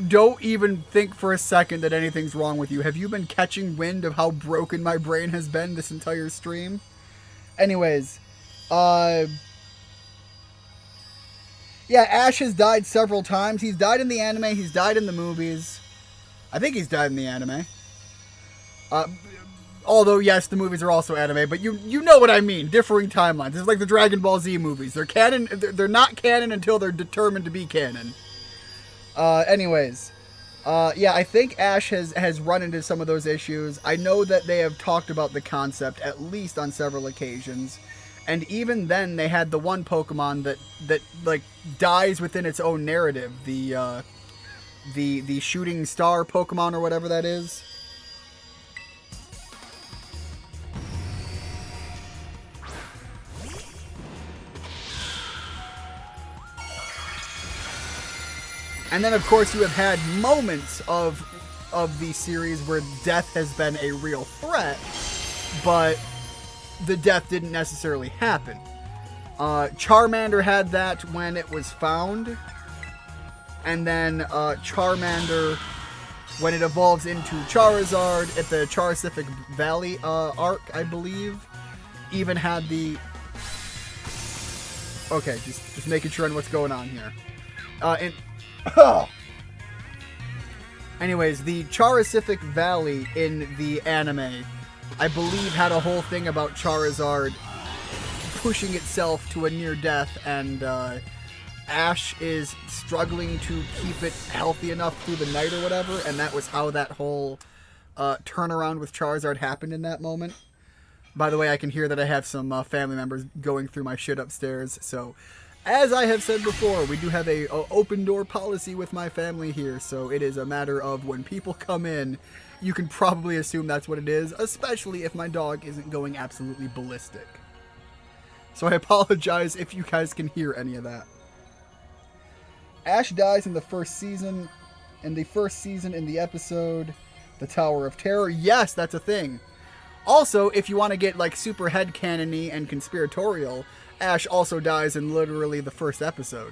don't even think for a second that anything's wrong with you. Have you been catching wind of how broken my brain has been this entire stream? Anyways, yeah, Ash has died several times. He's died in the anime. He's died in the movies. I think he's died in the anime. Although, yes, the movies are also anime, but you know what I mean. Differing timelines. It's like the Dragon Ball Z movies. They're canon. They're not canon until they're determined to be canon. Anyways. Yeah, I think Ash has run into some of those issues. I know that they have talked about the concept at least on several occasions. And even then, they had the one Pokemon that like dies within its own narrative. The shooting star Pokemon or whatever that is. And then, of course, you have had moments of the series where death has been a real threat, but the death didn't necessarily happen. Charmander had that when it was found, and then Charmander, when it evolves into Charizard at the Charcific Valley arc, I believe, even had the... Okay, just making sure on what's going on here. Anyways, the Charcific Valley in the anime, I believe, had a whole thing about Charizard pushing itself to a near death, and Ash is struggling to keep it healthy enough through the night or whatever, and that was how that whole turnaround with Charizard happened in that moment. By the way, I can hear that I have some family members going through my shit upstairs, so... As I have said before, we do have a open door policy with my family here, so it is a matter of when people come in, you can probably assume that's what it is, especially if my dog isn't going absolutely ballistic. So I apologize if you guys can hear any of that. Ash dies in the first season, in the episode The Tower of Terror. Yes, that's a thing. Also, if you want to get like super headcanon-y and conspiratorial, Ash also dies in literally the first episode.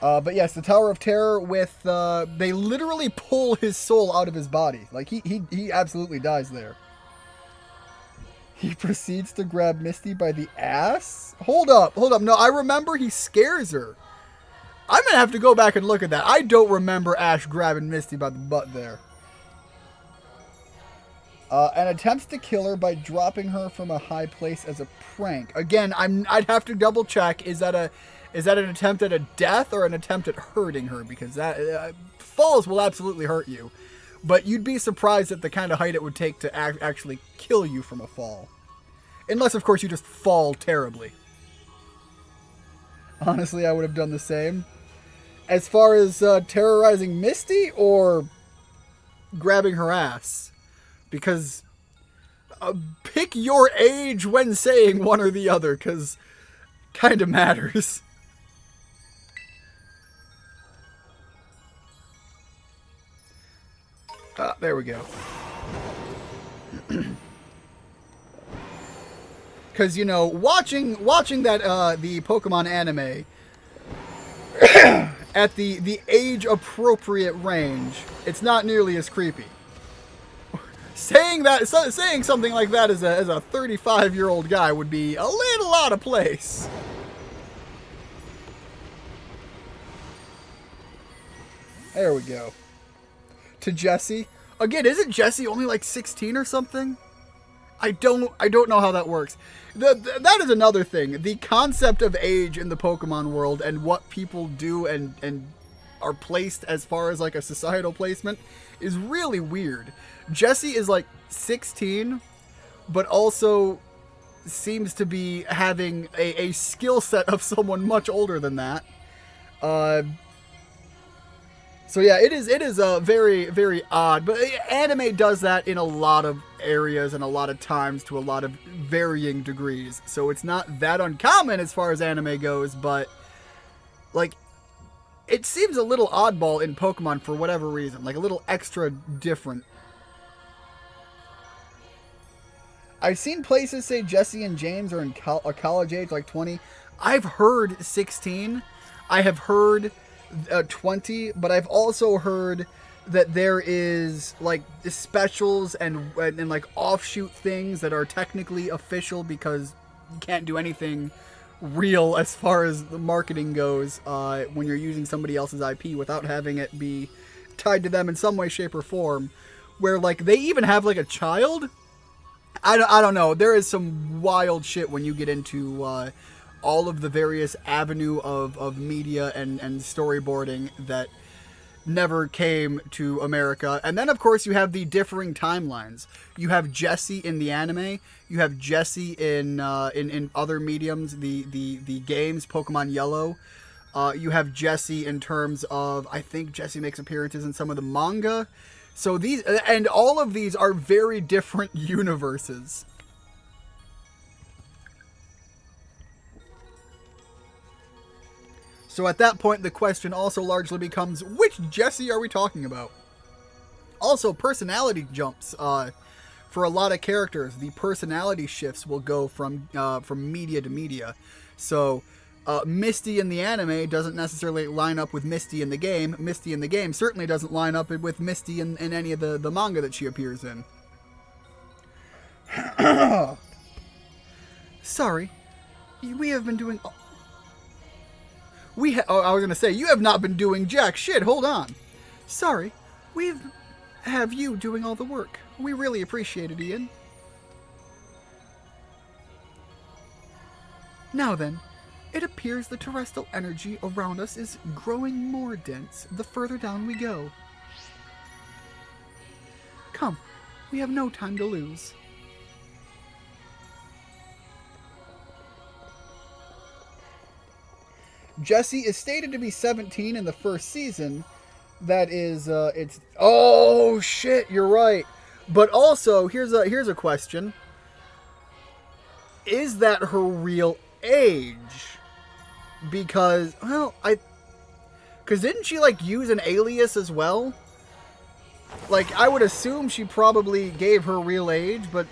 But yes, the Tower of Terror with, they literally pull his soul out of his body. Like, he absolutely dies there. He proceeds to grab Misty by the ass? Hold up. No, I remember he scares her. I'm gonna have to go back and look at that. I don't remember Ash grabbing Misty by the butt there. And attempts to kill her by dropping her from a high place as a prank. Again, I'd have to double check. Is that an attempt at a death or an attempt at hurting her? Because that falls will absolutely hurt you, but you'd be surprised at the kind of height it would take to actually kill you from a fall, unless of course you just fall terribly. Honestly, I would have done the same. As far as terrorizing Misty or grabbing her ass. Because pick your age when saying one or the other, because kind of matters. There we go. Because, you know, watching that the Pokemon anime at the age-appropriate range, it's not nearly as creepy. Saying something like that as a 35-year-old guy would be a little out of place. There we go. To Jessie. Again, isn't Jessie only like 16 or something? I don't know how that works. That is another thing. The concept of age in the Pokemon world and what people do and are placed as far as like a societal placement is really weird. Jessie is like 16, but also seems to be having a skill set of someone much older than that. So yeah, it is very, very odd, but anime does that in a lot of areas and a lot of times to a lot of varying degrees. So it's not that uncommon as far as anime goes, but like it seems a little oddball in Pokemon for whatever reason, like a little extra different. I've seen places say Jesse and James are in a college age, like 20. I've heard 16. I have heard 20, but I've also heard that there is like specials and like offshoot things that are technically official because you can't do anything real as far as the marketing goes when you're using somebody else's IP without having it be tied to them in some way, shape, or form. where like they even have like a child. I don't know. There is some wild shit when you get into all of the various avenue of media and storyboarding that never came to America. And then, of course, you have the differing timelines. You have Jesse in the anime. You have Jesse in other mediums, the games, Pokemon Yellow. You have Jesse in terms of, I think Jesse makes appearances in some of the manga. So these, and all of these are very different universes. So at that point, the question also largely becomes, which Jesse are we talking about? Also, personality jumps. For a lot of characters, the personality shifts will go from media to media. So, Misty in the anime doesn't necessarily line up with Misty in the game. Misty in the game certainly doesn't line up with Misty in any of the manga that she appears in. Sorry, we have been doing... I was going to say, you have not been doing jack shit, hold on. Sorry, have you doing all the work. We really appreciate it, Ian. Now then, it appears the terrestrial energy around us is growing more dense the further down we go. Come, we have no time to lose. Jesse is stated to be 17 in the first season. That is, it's... Oh, shit, you're right. But also, here's a question. Is that her real age? Because, well, because didn't she, like, use an alias as well? Like, I would assume she probably gave her real age, but...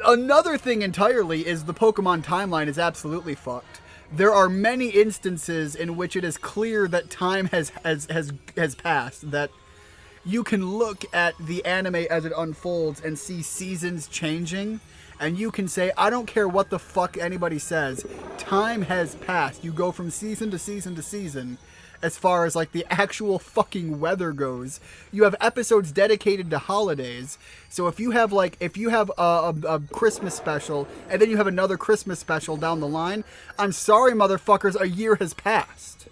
another thing entirely is the Pokemon timeline is absolutely fucked. There are many instances in which it is clear that time has passed, that you can look at the anime as it unfolds and see seasons changing, and you can say, I don't care what the fuck anybody says, time has passed. You go from season to season to season, as far as like the actual fucking weather goes. You have episodes dedicated to holidays. So if you have a Christmas special and then you have another Christmas special down the line, I'm sorry, motherfuckers, a year has passed.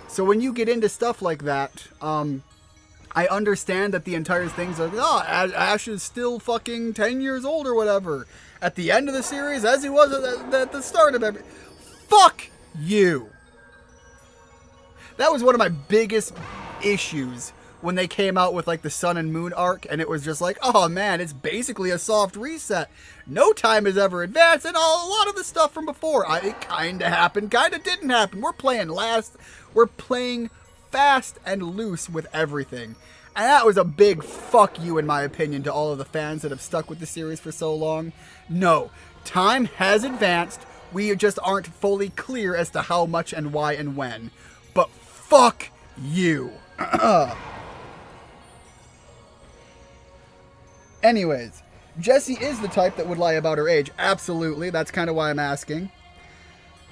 So when you get into stuff like that, I understand that the entire thing's like, oh, Ash is still fucking 10 years old or whatever at the end of the series as he was at the start of every... Fuck you! That was one of my biggest issues when they came out with like the Sun and Moon arc, and it was just like, oh man, it's basically a soft reset. No time has ever advanced, and a lot of the stuff from before, it kind of happened, kind of didn't happen. We're playing fast and loose with everything. And that was a big fuck you, in my opinion, to all of the fans that have stuck with the series for so long. No, time has advanced. We just aren't fully clear as to how much and why and when. But fuck you. Anyways, Jessie is the type that would lie about her age. Absolutely. That's kind of why I'm asking.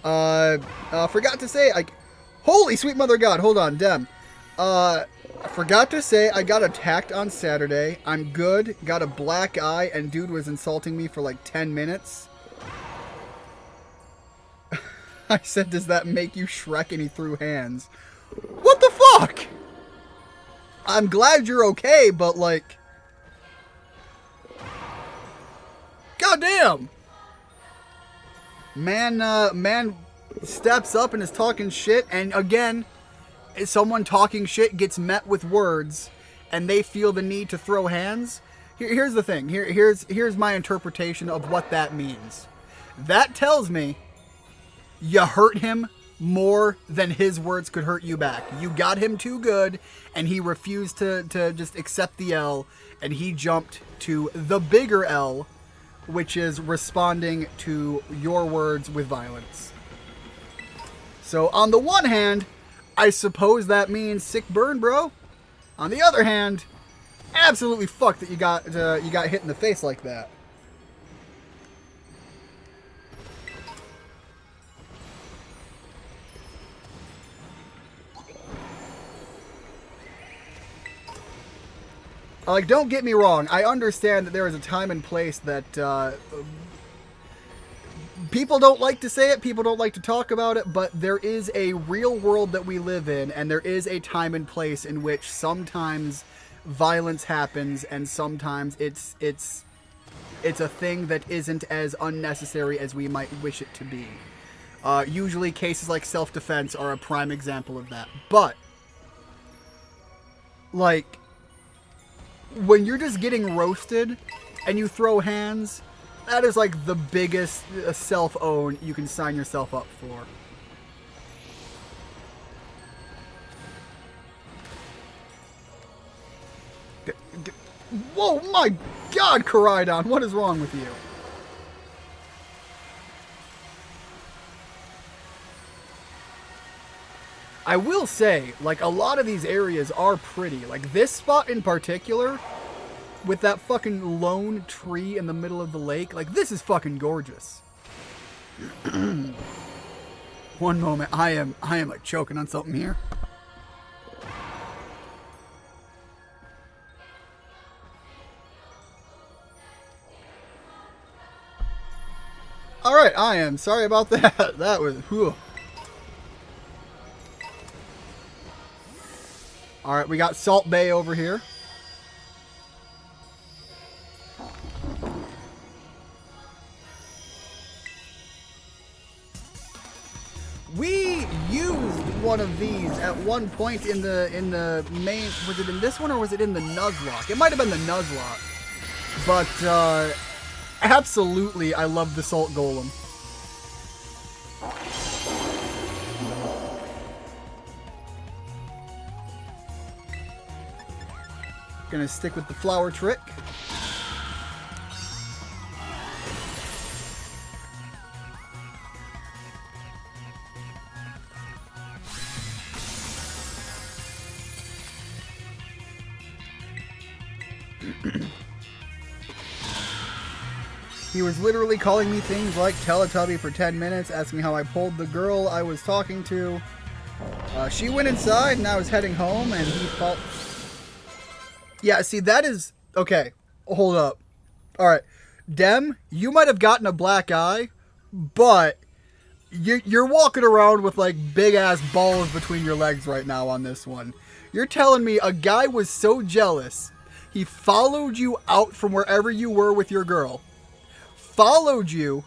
Forgot to say, holy sweet mother of God. Hold on, Dem. I forgot to say I got attacked on Saturday. I'm good. Got a black eye, and dude was insulting me for like 10 minutes. I said, does that make you Shrek? And he threw hands. What the fuck? I'm glad you're okay, but like... Goddamn! Man steps up and is talking shit, and again, someone talking shit gets met with words, and they feel the need to throw hands. Here's the thing. Here's my interpretation of what that means. That tells me you hurt him more than his words could hurt you back. You got him too good, and he refused to just accept the L, and he jumped to the bigger L, which is responding to your words with violence. So on the one hand, I suppose that means sick burn, bro. On the other hand, absolutely fucked that you got hit in the face like that. Like, don't get me wrong. I understand that there is a time and place that people don't like to say it, people don't like to talk about it, but there is a real world that we live in, and there is a time and place in which sometimes violence happens, and sometimes it's a thing that isn't as unnecessary as we might wish it to be. Usually cases like self-defense are a prime example of that. But, like, when you're just getting roasted and you throw hands, that is like the biggest self-own you can sign yourself up for. Whoa, my God, Koraidon, what is wrong with you? I will say, like, a lot of these areas are pretty. Like, this spot in particular, with that fucking lone tree in the middle of the lake, like, this is fucking gorgeous. One moment, I am like choking on something here. Alright, I am sorry about that. That was, whew. Alright, we got Salt Bay over here. We used one of these at one point in the main. Was it in this one or was it in the Nuzlocke? It might have been the Nuzlocke. But absolutely, I love the Salt Golem. Gonna stick with the flower trick. He was literally calling me things like Teletubby for 10 minutes, asking how I pulled the girl I was talking to. She went inside and I was heading home and he felt... Yeah, see, that is... Okay, hold up. Alright, Dem, you might have gotten a black eye, but you're walking around with, like, big-ass balls between your legs right now on this one. You're telling me a guy was so jealous, he followed you out from wherever you were with your girl, followed you,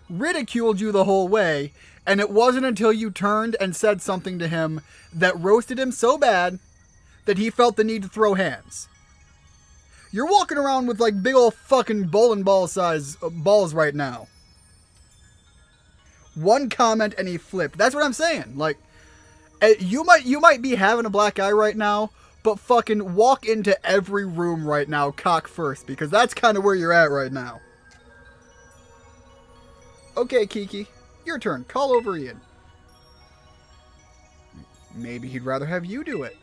ridiculed you the whole way, and it wasn't until you turned and said something to him that roasted him so bad that he felt the need to throw hands. You're walking around with like big old fucking bowling ball size balls right now. One comment and he flipped. That's what I'm saying. Like, you might be having a black eye right now, but fucking walk into every room right now cock first, because that's kind of where you're at right now. Okay, Kiki, your turn. Call over Ian. Maybe he'd rather have you do it.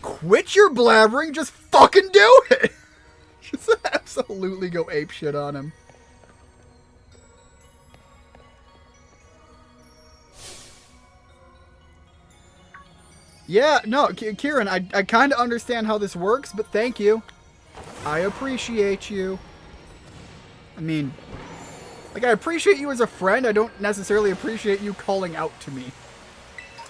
Quit your blabbering, just fucking do it! Just absolutely go apeshit on him. Yeah, no, Kieran, I kind of understand how this works, but thank you. I appreciate you. I mean, like, I appreciate you as a friend. I don't necessarily appreciate you calling out to me.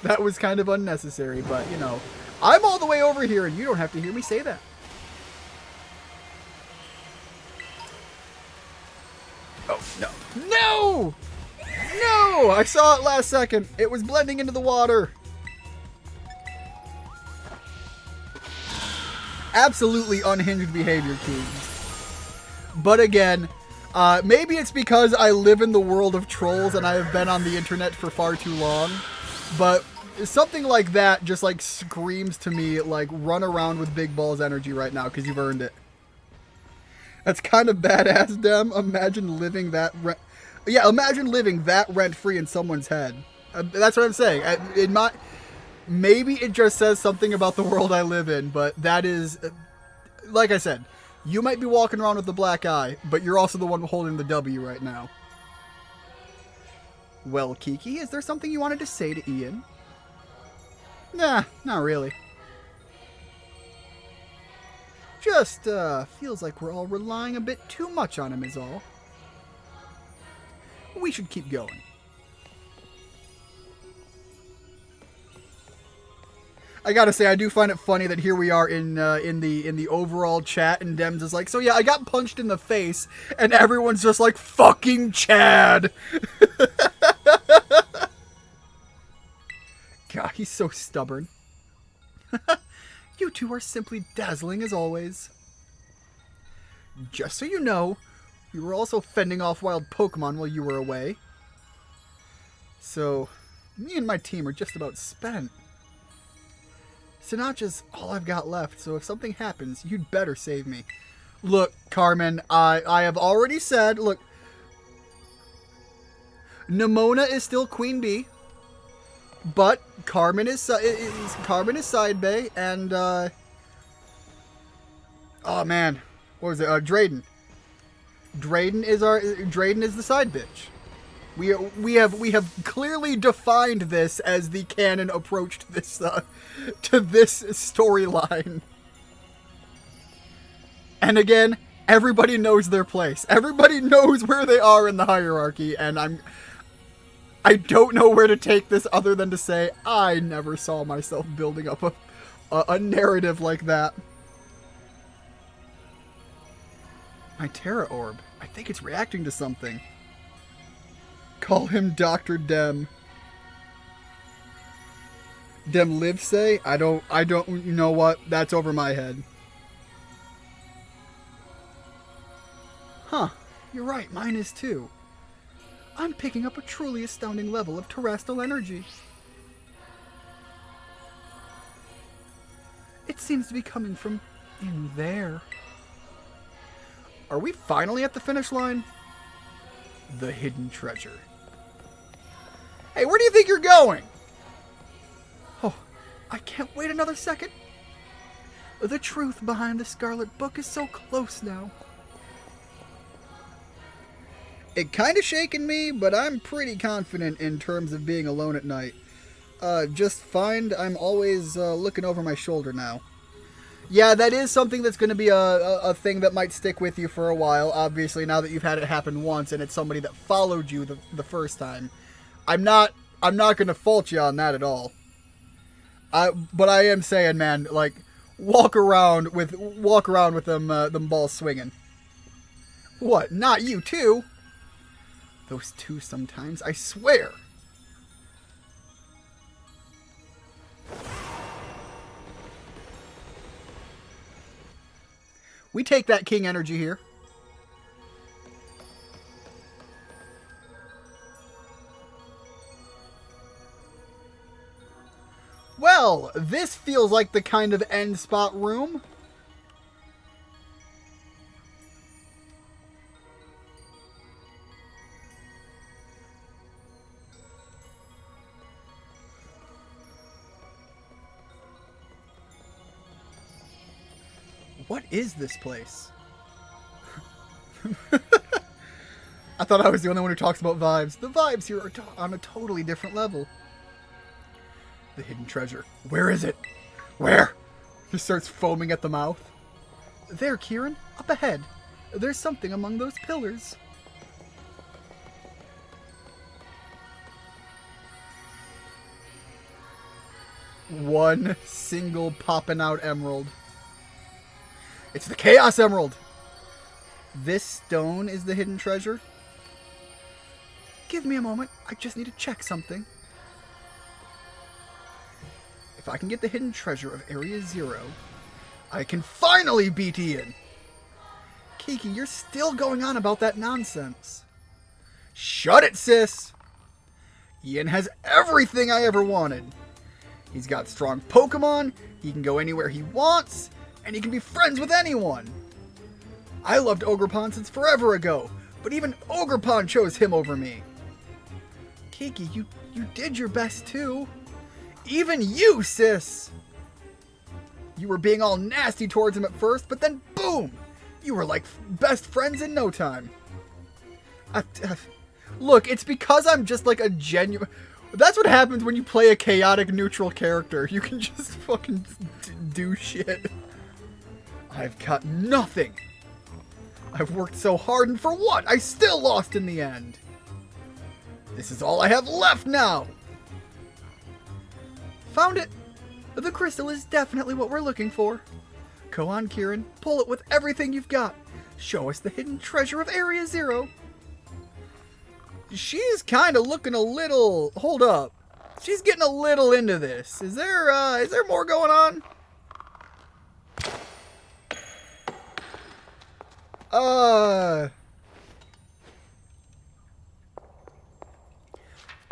That was kind of unnecessary, but, you know, I'm all the way over here, and you don't have to hear me say that. Oh, no. No! No! I saw it last second. It was blending into the water. Absolutely unhinged behavior, Kings. But again, maybe it's because I live in the world of trolls and I have been on the internet for far too long, but something like that just like screams to me like run around with big balls energy right now because you've earned it. That's kind of badass, Dem. Imagine living that imagine living that rent-free in someone's head. That's what I'm saying. Maybe it just says something about the world I live in, but that is, like I said, you might be walking around with the black eye, but you're also the one holding the W right now. Well, Kiki, is there something you wanted to say to Ian? Nah, not really. Just, feels like we're all relying a bit too much on him is all. We should keep going. I gotta say, I do find it funny that here we are in the overall chat, and Dems is like, so yeah, I got punched in the face, and everyone's just like, fucking Chad! God, he's so stubborn. You two are simply dazzling as always. Just so you know, we were also fending off wild Pokemon while you were away. So, me and my team are just about spent. Sinacha's all I've got left, so if something happens, you'd better save me. Look, Carmen, I have already said, look, Nimona is still Queen Bee, but Carmen is Side Bay, and, oh man, what was it, Drayden. Drayden is the side bitch. We have clearly defined this as the canon approach to this storyline. And again, everybody knows their place. Everybody knows where they are in the hierarchy, and I don't know where to take this other than to say I never saw myself building up a narrative like that. My Terra Orb. I think it's reacting to something. Call him Dr. Dem. Dem Livesay? I don't, you know what? That's over my head. Huh. You're right, mine is too. I'm picking up a truly astounding level of terrestrial energy. It seems to be coming from in there. Are we finally at the finish line? The hidden treasure. Hey, where do you think you're going? Oh, I can't wait another second. The truth behind the Scarlet Book is so close now. It kind of shaken me, but I'm pretty confident in terms of being alone at night. Just find I'm always looking over my shoulder now. Yeah, that is something that's going to be a thing that might stick with you for a while, obviously, now that you've had it happen once and it's somebody that followed you the first time. I'm not going to fault you on that at all. But I am saying, man, like, walk around with them balls swinging. What? Not you too? Those two sometimes, I swear. We take that king energy here. Well, this feels like the kind of end spot room. What is this place? I thought I was the only one who talks about vibes. The vibes here are on a totally different level. The hidden treasure. Where is it? Where? He starts foaming at the mouth. There, Kieran. Up ahead. There's something among those pillars. One single popping out emerald. It's the Chaos Emerald! This stone is the hidden treasure? Give me a moment. I just need to check something. If I can get the hidden treasure of Area 0, I can finally beat Ian! Kiki, you're still going on about that nonsense. Shut it, sis! Ian has everything I ever wanted. He's got strong Pokemon, he can go anywhere he wants, and he can be friends with anyone. I loved Ogerpon since forever ago, but even Ogerpon chose him over me. Kiki, you did your best too. Even you, sis! You were being all nasty towards him at first, but then boom! You were like best friends in no time. Look, it's because I'm just like a genuine... That's what happens when you play a chaotic neutral character. You can just fucking do shit. I've got nothing. I've worked so hard, and for what? I still lost in the end. This is all I have left now. Found it. The crystal is definitely what we're looking for. Go on, Kieran. Pull it with everything you've got. Show us the hidden treasure of Area Zero. She's kind of looking a little... Hold up. She's getting a little into this. Is there more going on?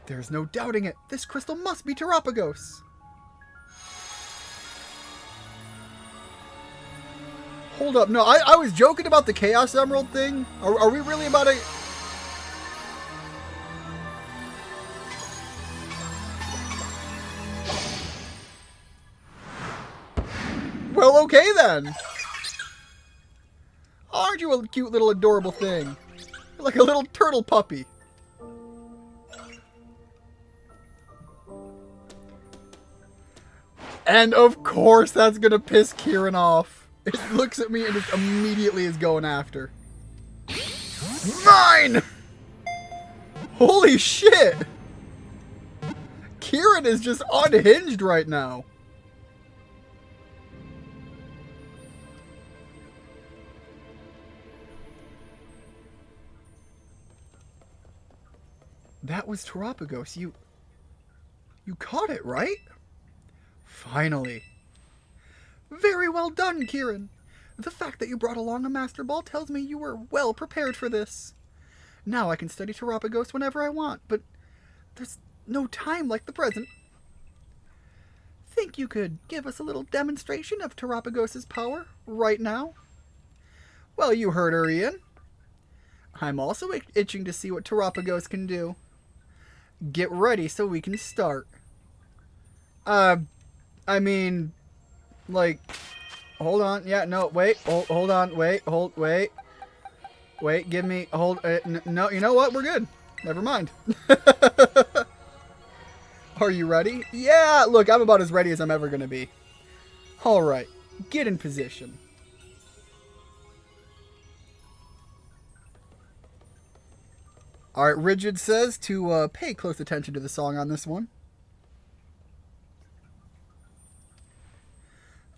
There's no doubting it. This crystal must be Terapagos. Hold up. No, I was joking about the Chaos Emerald thing. Are we really about to... Well, okay then. Aren't you a cute little adorable thing? You're like a little turtle puppy. And of course that's gonna piss Kieran off. It looks at me and just immediately is going after. Mine! Holy shit! Kieran is just unhinged right now. That was Terapagos. You caught it, right? Finally. Very well done, Kieran. The fact that you brought along a Master Ball tells me you were well prepared for this. Now I can study Terapagos whenever I want, but there's no time like the present. Think you could give us a little demonstration of Terapagos' power right now? Well, you heard her, Ian. I'm also itching to see what Terapagos can do. Get ready so we can start. I mean, like, hold on. Yeah, no, wait, hold on, wait, give me, no, you know what? We're good. Never mind. Are you ready? Yeah, look, I'm about as ready as I'm ever going to be. All right, get in position. All right, Rigid says to pay close attention to the song on this one.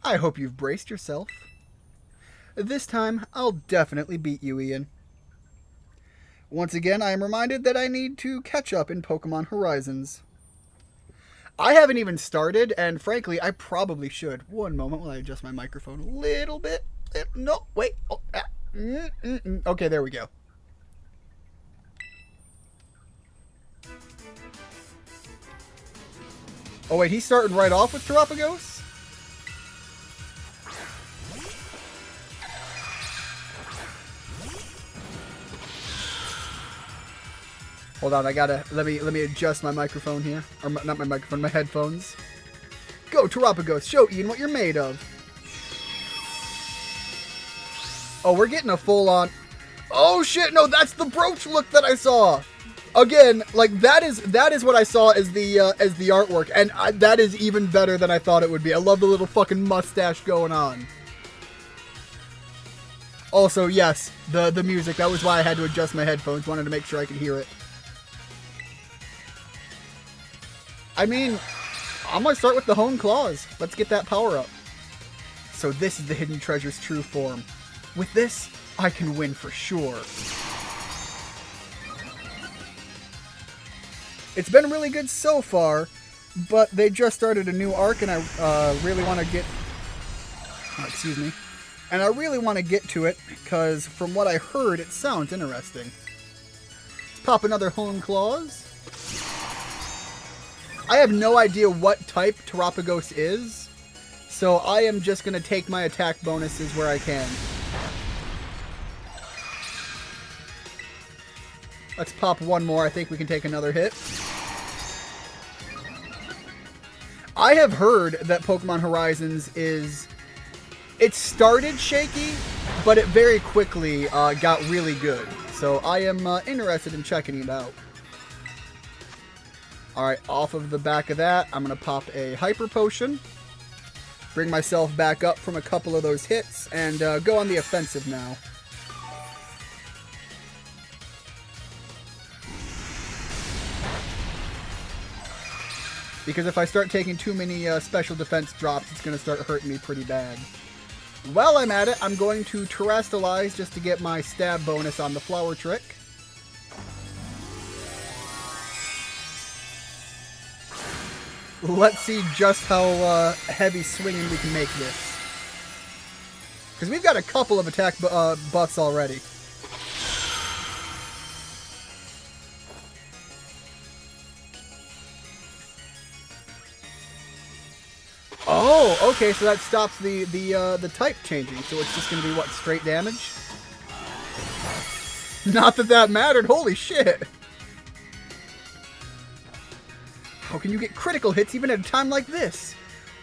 I hope you've braced yourself. This time, I'll definitely beat you, Ian. Once again, I am reminded that I need to catch up in Pokemon Horizons. I haven't even started, and frankly, I probably should. One moment while I adjust my microphone a little bit. No, wait. Oh, okay, there we go. Oh, wait, he's starting right off with Terapagos? Hold on, I gotta, let me adjust my microphone here. Or not my microphone, my headphones. Go, Terapagos, show Ian what you're made of. Oh, we're getting a full-on... Oh, shit, no, that's the brooch look that I saw! Again, like, that is what I saw as the artwork, and that is even better than I thought it would be. I love the little fucking mustache going on. Also, yes, the music, that was why I had to adjust my headphones, wanted to make sure I could hear it. I mean, I'm gonna start with the Hone Claws. Let's get that power up. So this is the Hidden Treasure's true form. With this, I can win for sure. It's been really good so far, but they just started a new arc, and I really want to get... Oh, excuse me. And I really want to get to it, because from what I heard, it sounds interesting. Let's pop another Hone Claws. I have no idea what type Terapagos is, so I am just going to take my attack bonuses where I can. Let's pop one more. I think we can take another hit. I have heard that Pokemon Horizons is... It started shaky, but it very quickly got really good. So I am interested in checking it out. Alright, off of the back of that, I'm going to pop a Hyper Potion. Bring myself back up from a couple of those hits and go on the offensive now. Because if I start taking too many special defense drops, it's going to start hurting me pretty bad. While I'm at it, I'm going to Terrestrialize just to get my stab bonus on the flower trick. Let's see just how heavy swinging we can make this. Because we've got a couple of attack buffs already. Oh, okay, so that stops the type changing. So it's just going to be, what, straight damage? Not that that mattered. Holy shit. How can you get critical hits even at a time like this?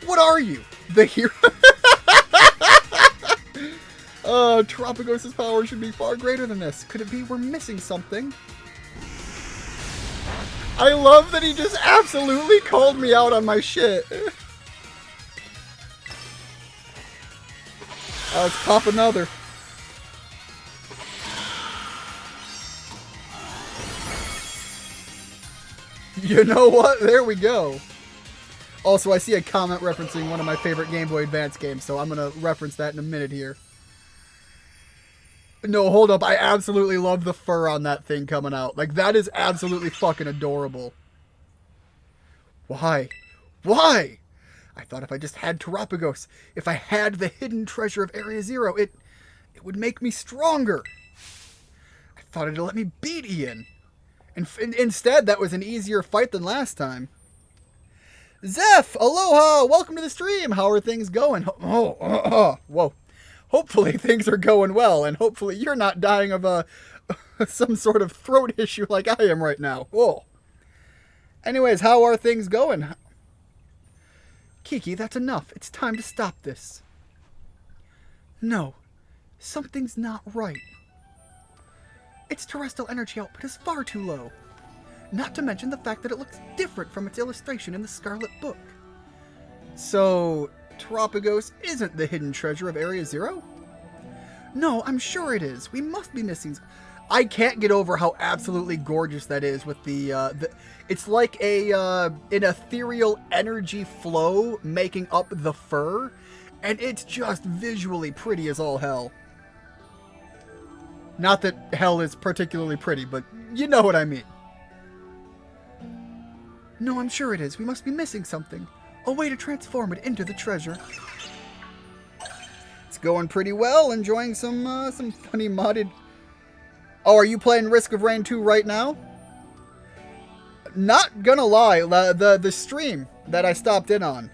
What are you? The hero? Terapagos' power should be far greater than this. Could it be we're missing something? I love that he just absolutely called me out on my shit. Let's pop another. You know what? There we go. Also, I see a comment referencing one of my favorite Game Boy Advance games, so I'm going to reference that in a minute here. No, hold up. I absolutely love the fur on that thing coming out. Like, that is absolutely fucking adorable. Why? Why? I thought if I just had Terapagos, if I had the hidden treasure of Area Zero, it would make me stronger. I thought it'd let me beat Ian. And instead, that was an easier fight than last time. Zeph, aloha, welcome to the stream. How are things going? Whoa. Hopefully things are going well, and hopefully you're not dying of some sort of throat issue like I am right now. Whoa. Anyways, how are things going? Kiki, that's enough. It's time to stop this. No, something's not right. Its terrestrial energy output is far too low. Not to mention the fact that it looks different from its illustration in the Scarlet book. So, Terapagos isn't the hidden treasure of Area Zero? No, I'm sure it is. We must be missing... I can't get over how absolutely gorgeous that is with the it's like an ethereal energy flow making up the fur, and it's just visually pretty as all hell. Not that hell is particularly pretty, but you know what I mean. No, I'm sure it is. We must be missing something. A way to transform it into the treasure. It's going pretty well. Enjoying some funny modded... Oh, are you playing Risk of Rain 2 right now? Not gonna lie, the stream that I stopped in on,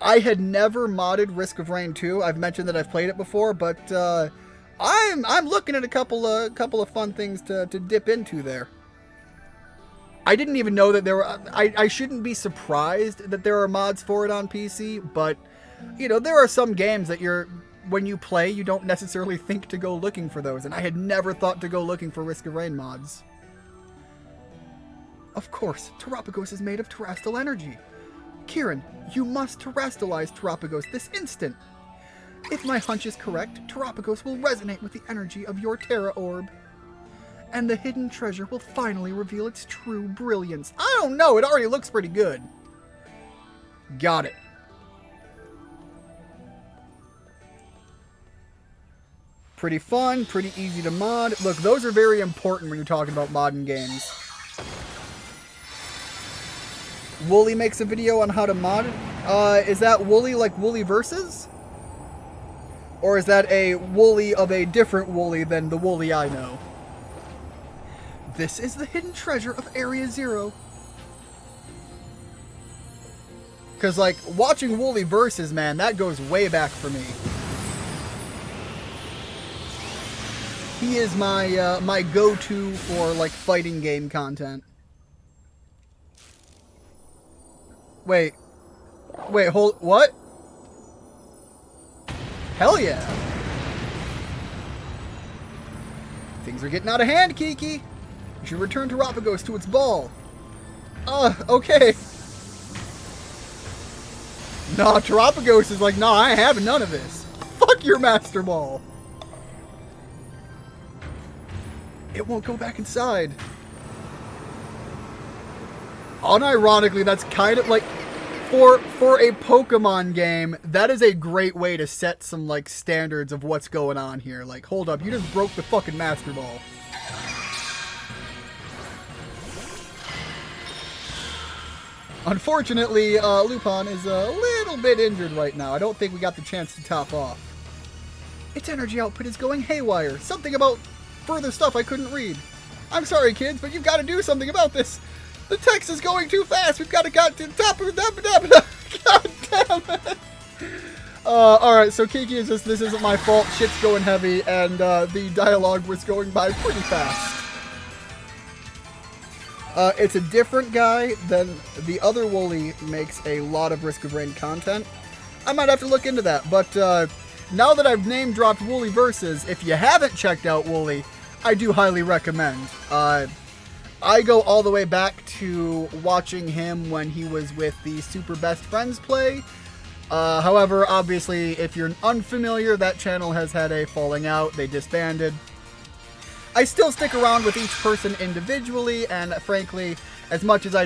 I had never modded Risk of Rain 2. I've mentioned that I've played it before, but I'm looking at a couple of fun things to dip into there. I didn't even know that there were... I shouldn't be surprised that there are mods for it on PC, but you know, there are some games that when you play, you don't necessarily think to go looking for those, and I had never thought to go looking for Risk of Rain mods. Of course, Terapagos is made of terrestrial energy. Kieran, you must terrestrialize Terapagos this instant. If my hunch is correct, Terapagos will resonate with the energy of your Terra Orb. And the hidden treasure will finally reveal its true brilliance. I don't know, it already looks pretty good. Got it. Pretty fun, pretty easy to mod. Look, those are very important when you're talking about modding games. Wooly makes a video on how to mod it. Is that Wooly like Wooly Versus? Or is that a Wooly of a different Wooly than the Wooly I know? This is the hidden treasure of Area Zero. Because, like, watching Wooly Versus, man, that goes way back for me. He is my my go-to for, like, fighting game content. Wait, hold, what? Hell yeah. Things are getting out of hand, Kiki. You should return Terapagos to its ball. Okay. Nah, Terapagos is like, nah, I ain't having none of this. Fuck your Master Ball. It won't go back inside. Unironically, that's kind of like, for a Pokemon game, that is a great way to set some, like, standards of what's going on here. Like, hold up, you just broke the fucking Master Ball. Unfortunately, Lupin is a little bit injured right now. I don't think we got the chance to top off. Its energy output is going haywire. Something about further stuff I couldn't read. I'm sorry, kids, but you've got to do something about this. The text is going too fast. We've got to get to the top of it. God damn it. Alright, so Kiki is just, this isn't my fault. Shit's going heavy, and the dialogue was going by pretty fast. It's a different guy than the other Wooly makes a lot of Risk of Rain content. I might have to look into that, but now that I've name-dropped Wooly Versus, if you haven't checked out Wooly, I do highly recommend. I go all the way back to watching him when he was with the Super Best Friends play. However, obviously, if you're unfamiliar, that channel has had a falling out. They disbanded. I still stick around with each person individually, and frankly, as much as I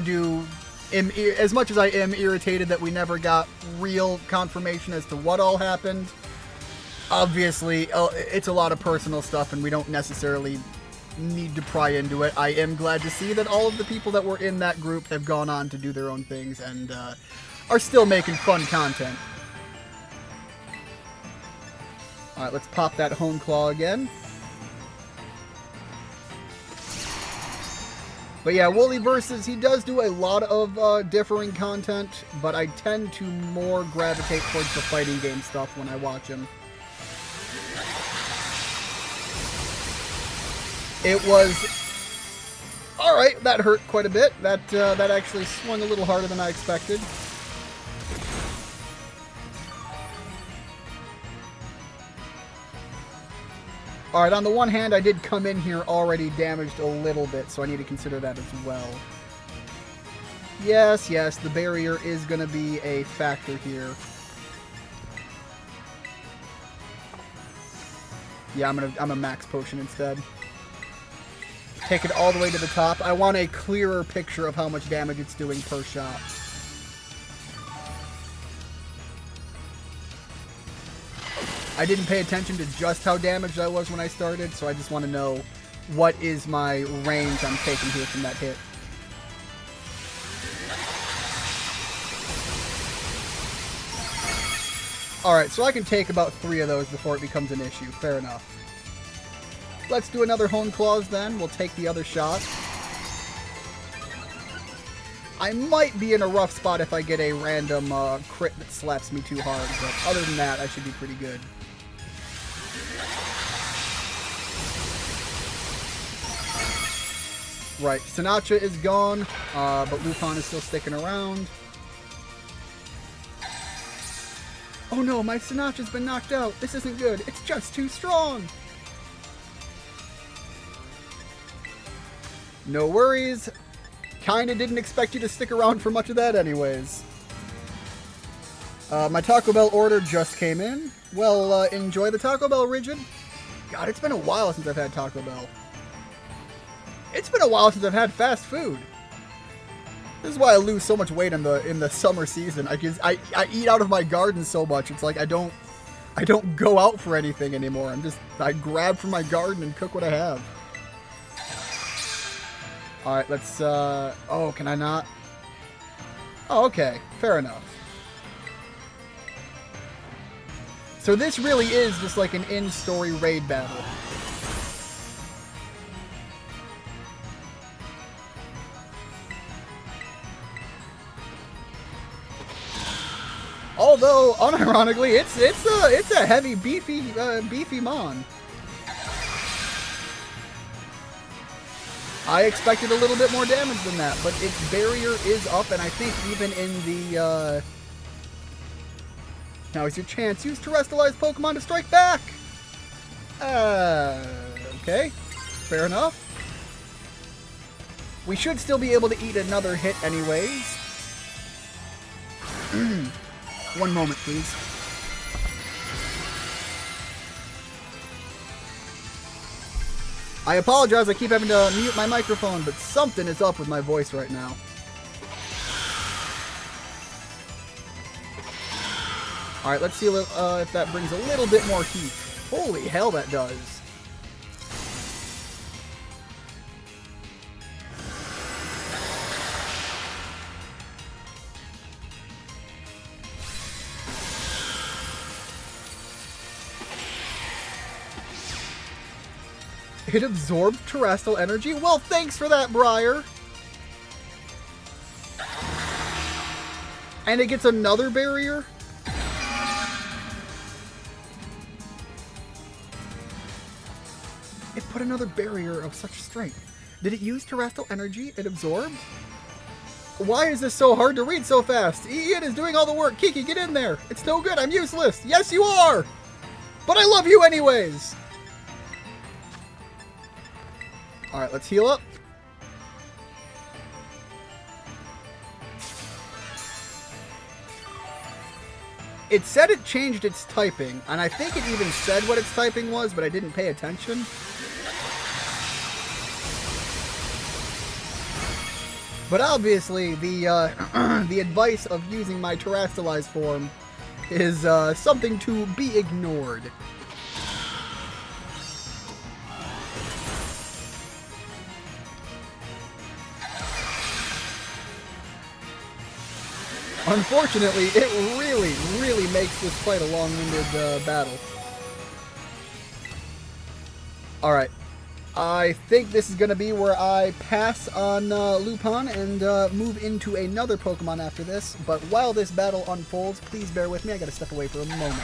am irritated that we never got real confirmation as to what all happened, obviously, it's a lot of personal stuff, and we don't necessarily need to pry into it. I am glad to see that all of the people that were in that group have gone on to do their own things and are still making fun content. Alright, let's pop that Hone Claw again. But yeah, Wooly Versus, he does do a lot of differing content, but I tend to more gravitate towards the fighting game stuff when I watch him. It was... Alright, that hurt quite a bit. That actually swung a little harder than I expected. Alright, on the one hand, I did come in here already damaged a little bit, so I need to consider that as well. Yes, the barrier is going to be a factor here. Yeah, I'm a max potion instead. Take it all the way to the top. I want a clearer picture of how much damage it's doing per shot. I didn't pay attention to just how damaged I was when I started, so I just want to know what is my range I'm taking here from that hit. Alright, so I can take about 3 of those before it becomes an issue. Fair enough. Let's do another Hone Claws then. We'll take the other shot. I might be in a rough spot if I get a random crit that slaps me too hard, but other than that, I should be pretty good. Right, Sinatra is gone, but Lupin is still sticking around. Oh no, my Sinatra's been knocked out. This isn't good. It's just too strong. No worries. Kinda didn't expect you to stick around for much of that anyways. My Taco Bell order just came in. Well, enjoy the Taco Bell, Rigid. God, it's been a while since I've had Taco Bell. It's been a while since I've had fast food. This is why I lose so much weight in the summer season. I eat out of my garden so much. It's like I don't go out for anything anymore. I grab from my garden and cook what I have. All right, let's. Oh, can I not? Oh, okay, fair enough. So this really is just like an in-story raid battle. Although, unironically, it's a heavy, beefy mon. I expected a little bit more damage than that, but its barrier is up, and I think even in the, Now is your chance. Use Terrestrialized Pokemon to strike back! Okay. Fair enough. We should still be able to eat another hit anyways. One moment, please. I apologize, I keep having to mute my microphone, but something is up with my voice right now. Alright, let's see if that brings a little bit more heat. Holy hell, that does. It absorbed terrestrial energy? Well, thanks for that, Briar. And it gets another barrier? It put another barrier of such strength. Did it use terrestrial energy it absorbed? Why is this so hard to read so fast? Ian is doing all the work. Kiki, get in there. It's no good. I'm useless. Yes, you are. But I love you anyways. Alright, let's heal up. It said it changed its typing, and I think it even said what its typing was, but I didn't pay attention. But obviously, the the advice of using my terrestrialized form is something to be ignored. Unfortunately, it really makes this quite a long-winded battle. Alright. I think this is going to be where I pass on Lupin and move into another Pokemon after this. But while this battle unfolds, please bear with me. I got to step away for a moment.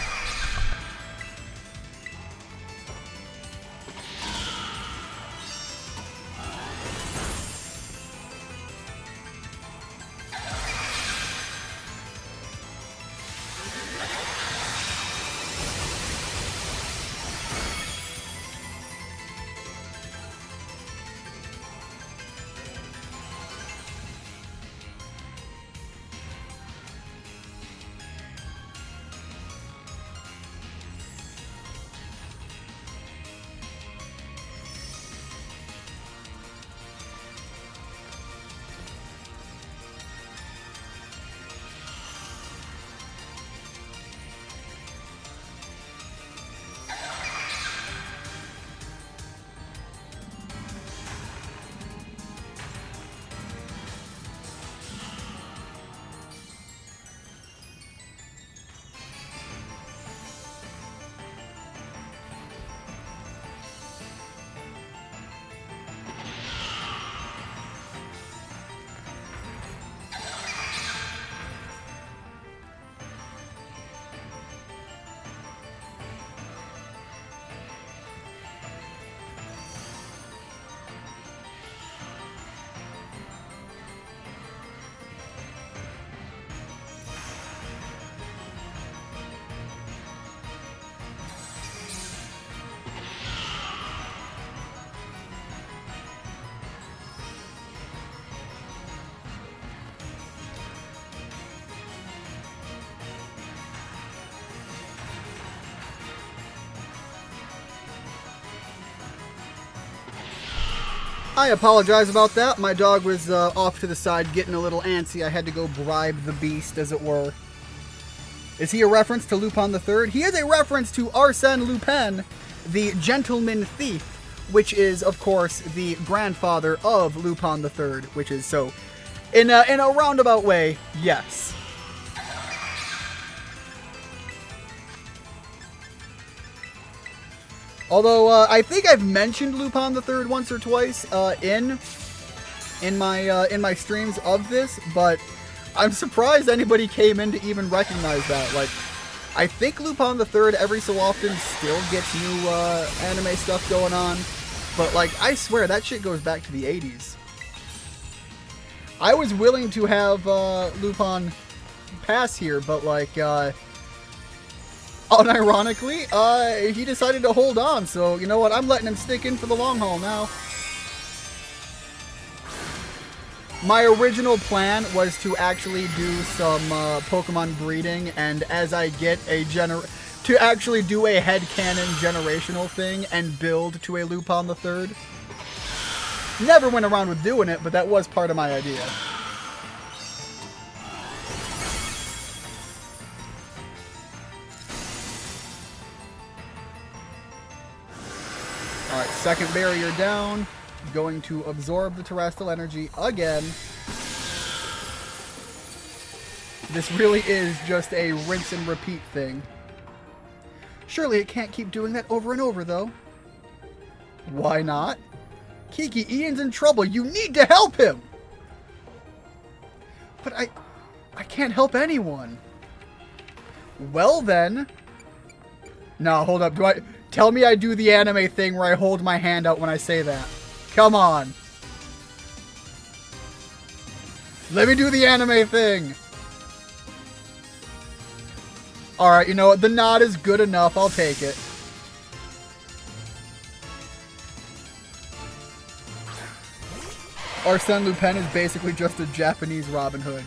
I apologize about that. My dog was off to the side getting a little antsy. I had to go bribe the beast, as it were. Is he a reference to Lupin III? He is a reference to Arsène Lupin, the gentleman thief, which is, of course, the grandfather of Lupin III, which is so... In a roundabout way, yes. Although, I think I've mentioned Lupin III once or twice in my streams of this, but I'm surprised anybody came in to even recognize that. Like, I think Lupin III every so often still gets new anime stuff going on, but, like, I swear that shit goes back to the 80s. I was willing to have Lupin pass here, but, like, unironically, he decided to hold on, so you know what? I'm letting him stick in for the long haul now. My original plan was to actually do some Pokemon breeding, and as I get to actually do a headcanon generational thing and build to a Lupin the Third. Never went around with doing it, but that was part of my idea. Alright, second barrier down. Going to absorb the terrestrial energy again. This really is just a rinse and repeat thing. Surely it can't keep doing that over and over, though. Why not? Kiki, Ian's in trouble. You need to help him! But I can't help anyone. Well then. No, hold up. Tell me I do the anime thing where I hold my hand out when I say that. Come on. Let me do the anime thing. Alright, you know what? The nod is good enough. I'll take it. Arsène Lupin is basically just a Japanese Robin Hood.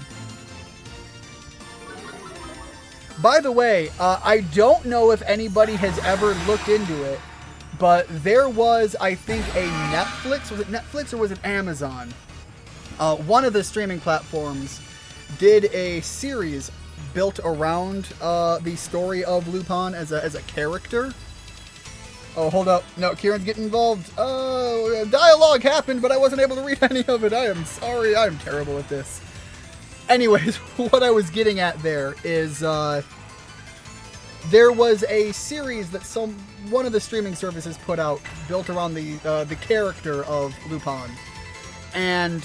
By the way, I don't know if anybody has ever looked into it, but there was, I think, a Netflix. Was it Netflix or was it Amazon? One of the streaming platforms did a series built around the story of Lupin as a character. Oh, hold up. No, Kieran's getting involved. Oh, dialogue happened, but I wasn't able to read any of it. I am sorry. I am terrible at this. Anyways, what I was getting at there is there was a series that one of the streaming services put out built around the character of Lupin. And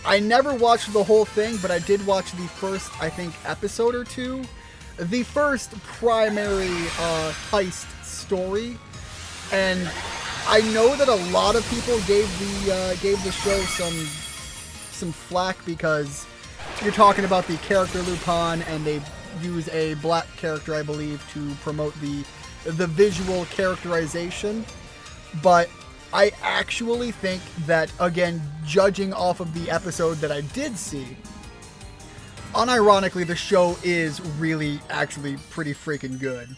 I never watched the whole thing, but I did watch the first, I think, episode or two. The first primary heist story. And I know that a lot of people gave the show some flack because you're talking about the character Lupin, and they use a black character, I believe, to promote the visual characterization. But I actually think that, again, judging off of the episode that I did see, unironically, the show is really actually pretty freaking good.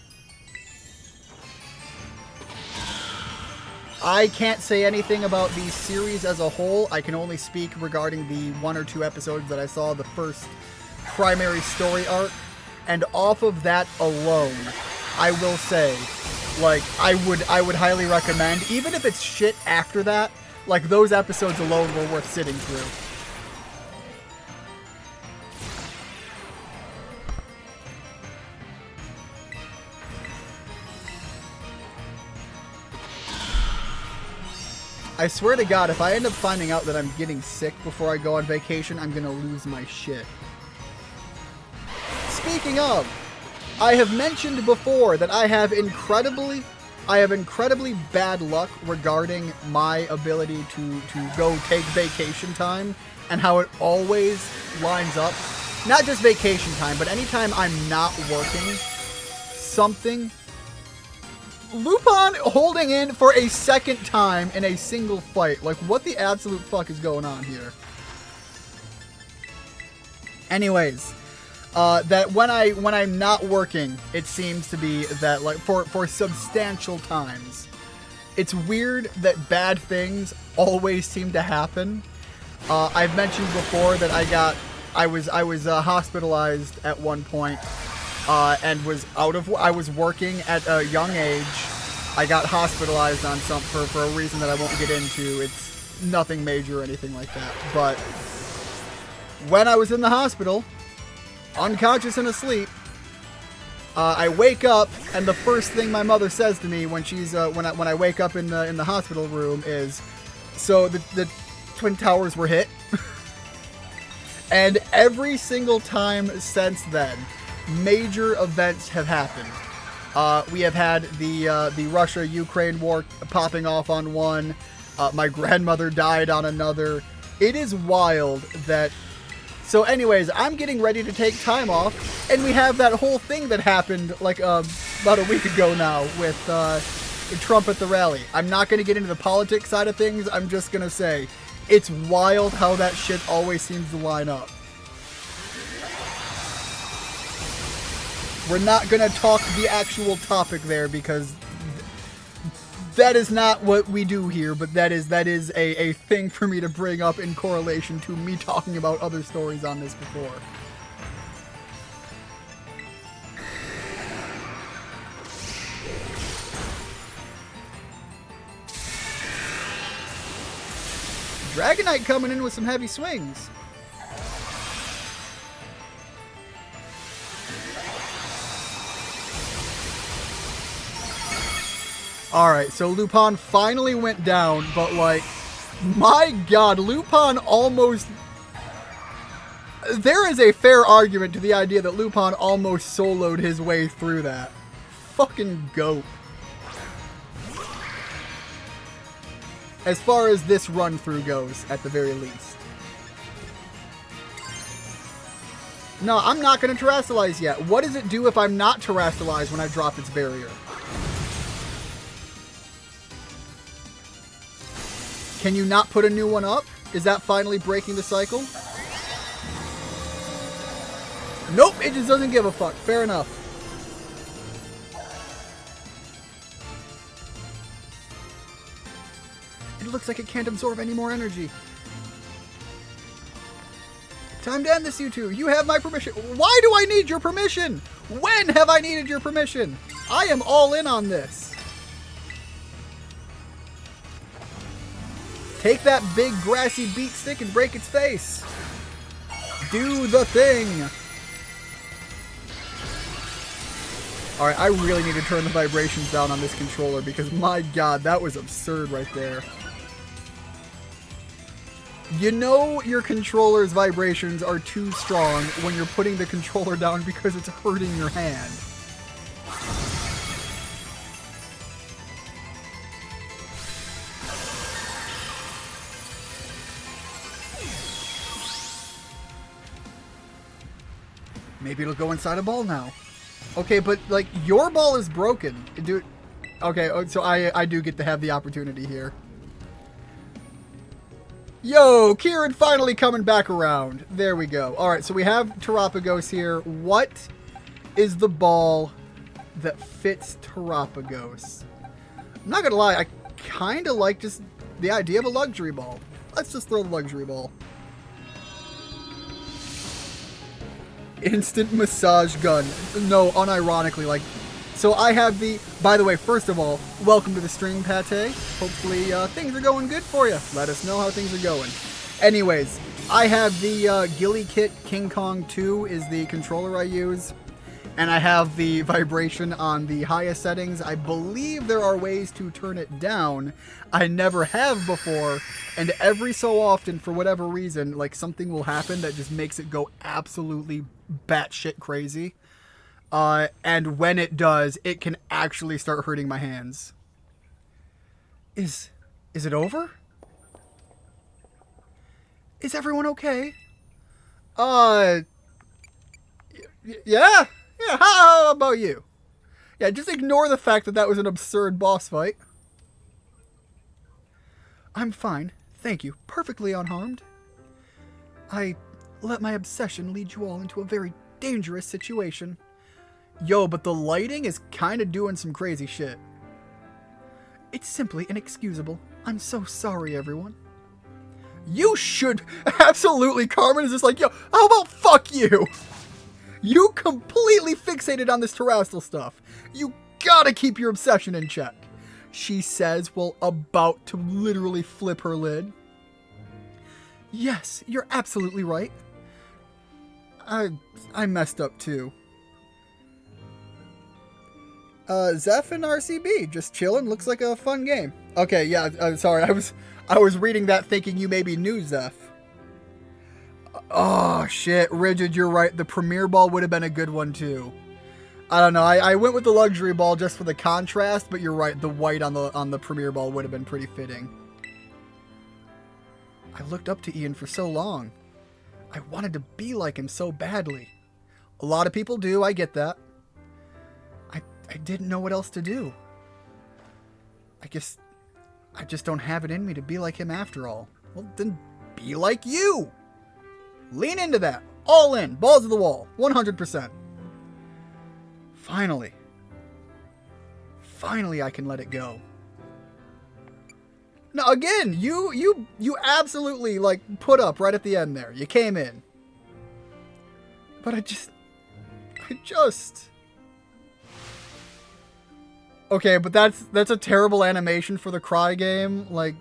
I can't say anything about the series as a whole. I can only speak regarding the 1 or 2 episodes that I saw, the first primary story arc. And off of that alone, I will say, like, I would highly recommend, even if it's shit after that, like, those episodes alone were worth sitting through. I swear to God, if I end up finding out that I'm getting sick before I go on vacation, I'm gonna lose my shit. Speaking of, I have mentioned before that I have incredibly bad luck regarding my ability to go take vacation time, and how it always lines up. Not just vacation time, but anytime I'm not working, something... Lupin holding in for a second time in a single fight. Like, what the absolute fuck is going on here? Anyways, that when I'm not working, it seems to be that, like, for substantial times, it's weird that bad things always seem to happen. I've mentioned before that I was hospitalized at one point. And I was working at a young age. I got hospitalized on for a reason that I won't get into. It's nothing major or anything like that. But when I was in the hospital, unconscious and asleep, I wake up, and the first thing my mother says to me when I wake up in the hospital room is, "So the Twin Towers were hit." And every single time since then, major events have happened. We have had the Russia-Ukraine war popping off on one. My grandmother died on another. It is wild that... So anyways, I'm getting ready to take time off, and we have that whole thing that happened like about a week ago now with Trump at the rally. I'm not going to get into the politics side of things. I'm just going to say, It's wild how that shit always seems to line up. We're not going to talk the actual topic there because that is not what we do here, but that is a thing for me to bring up in correlation to me talking about other stories on this before. Dragonite coming in with some heavy swings. Alright, so Lupin finally went down, but like, my god, Lupin almost... There is a fair argument to the idea that Lupin almost soloed his way through that. Fucking goat. As far as this run-through goes, at the very least. No, I'm not going to Terrasilize yet. What does it do if I'm not Terrasilize when I drop its barrier? Can you not put a new one up? Is that finally breaking the cycle? Nope, it just doesn't give a fuck. Fair enough. It looks like it can't absorb any more energy. Time to end this, you two. You have my permission. Why do I need your permission? When have I needed your permission? I am all in on this. Take that big grassy beat stick and break its face. Do the thing. Alright, I really need to turn the vibrations down on this controller because my god, that was absurd right there. You know your controller's vibrations are too strong when you're putting the controller down because it's hurting your hand. Maybe it'll go inside a ball now. Okay, but like your ball is broken. Dude. Okay, so I do get to have the opportunity here. Yo, Kieran finally coming back around. There we go. Alright, so we have Terrapagos here. What is the ball that fits Terrapagos? I'm not gonna lie, I kind of like just the idea of a luxury ball. Let's just throw the luxury ball. Instant massage gun. No, unironically, like... So I have the... By the way, first of all, welcome to the stream, Pate. Hopefully things are going good for you. Let us know how things are going. Anyways, I have the Ghillie Kit King Kong 2 is the controller I use. And I have the vibration on the highest settings. I believe there are ways to turn it down. I never have before. And every so often, for whatever reason, like something will happen that just makes it go absolutely batshit crazy. And when it does, it can actually start hurting my hands. Is it over? Is everyone okay? Yeah. Yeah, how about you? Yeah, just ignore the fact that that was an absurd boss fight. I'm fine, thank you. Perfectly unharmed. I let my obsession lead you all into a very dangerous situation. Yo, but the lighting is kind of doing some crazy shit. It's simply inexcusable. I'm so sorry, everyone. You should... Absolutely, Carmen is just like, yo, how about fuck you? You completely fixated on this terrestrial stuff. You gotta keep your obsession in check. She says while about to literally flip her lid. Yes, you're absolutely right. I messed up too. Zeph and RCB, just chilling. Looks like a fun game. Okay, yeah, sorry. I was reading that thinking you maybe knew Zeph. Oh, shit. Rigid, you're right. The Premier Ball would have been a good one, too. I don't know. I went with the Luxury Ball just for the contrast, but you're right. The white on the Premier Ball would have been pretty fitting. I looked up to Ian for so long. I wanted to be like him so badly. A lot of people do. I get that. I didn't know what else to do. I guess I just don't have it in me to be like him after all. Well, then be like you. Lean into that. All in. Balls to the wall. 100%. Finally. Finally, I can let it go. Now, again, you absolutely, like, put up right at the end there. You came in. But I just... Okay, but that's a terrible animation for the Cry game. Like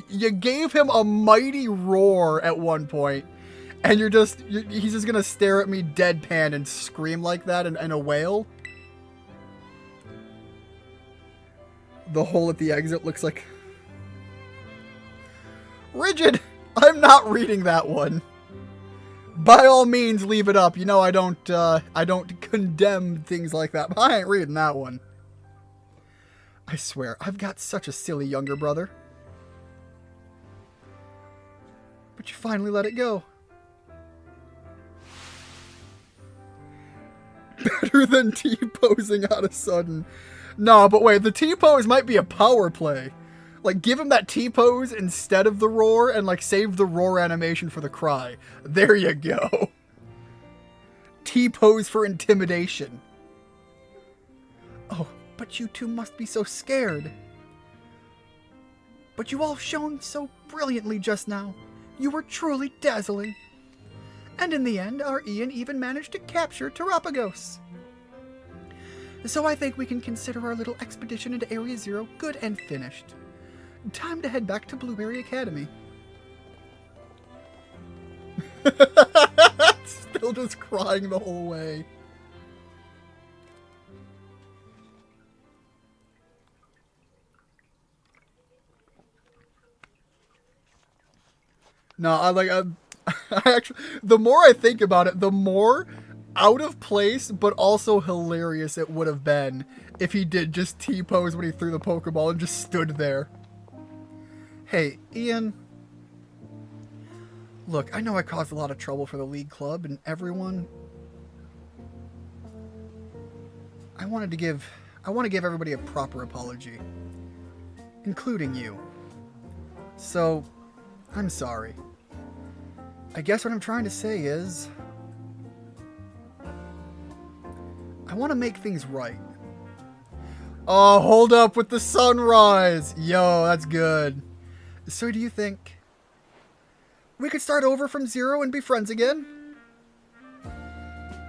you gave him a mighty roar at one point, and he's just gonna stare at me deadpan and scream like that and a wail. The hole at the exit looks like... Rigid! I'm not reading that one. By all means, leave it up. You know I don't condemn things like that, but I ain't reading that one. I swear, I've got such a silly younger brother. But you finally let it go. Better than T-posing out of sudden. No, but wait, the T-pose might be a power play. Like, give him that T-pose instead of the roar, and, like, save the roar animation for the cry. There you go. T-pose for intimidation. Oh, but you two must be so scared. But you all shone so brilliantly just now. You were truly dazzling. And in the end, our Ian even managed to capture Terapagos. So I think we can consider our little expedition into Area Zero good and finished. Time to head back to Blueberry Academy. Still just crying the whole way. No, I actually, the more I think about it, the more out of place, but also hilarious it would have been if he did just T-pose when he threw the Pokeball and just stood there. Hey, Ian. Look, I know I caused a lot of trouble for the League Club and everyone. I want to give everybody a proper apology, including you. So, I'm sorry. I guess what I'm trying to say is, I want to make things right. Oh, hold up with the sunrise. Yo, that's good. So do you think we could start over from zero and be friends again?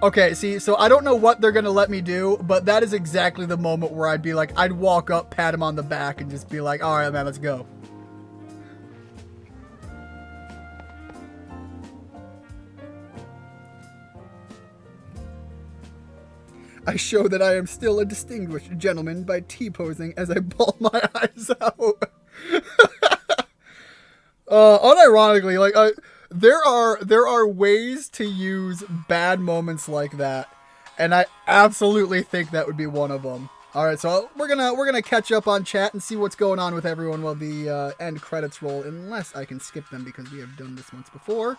Okay, see, so I don't know what they're going to let me do, but that is exactly the moment where I'd be like, I'd walk up, pat him on the back, and just be like, all right, man, let's go. I show that I am still a distinguished gentleman by T-posing as I bawl my eyes out. Unironically, like, there are ways to use bad moments like that, and I absolutely think that would be one of them. All right, so we're gonna catch up on chat and see what's going on with everyone while the end credits roll, unless I can skip them because we have done this once before.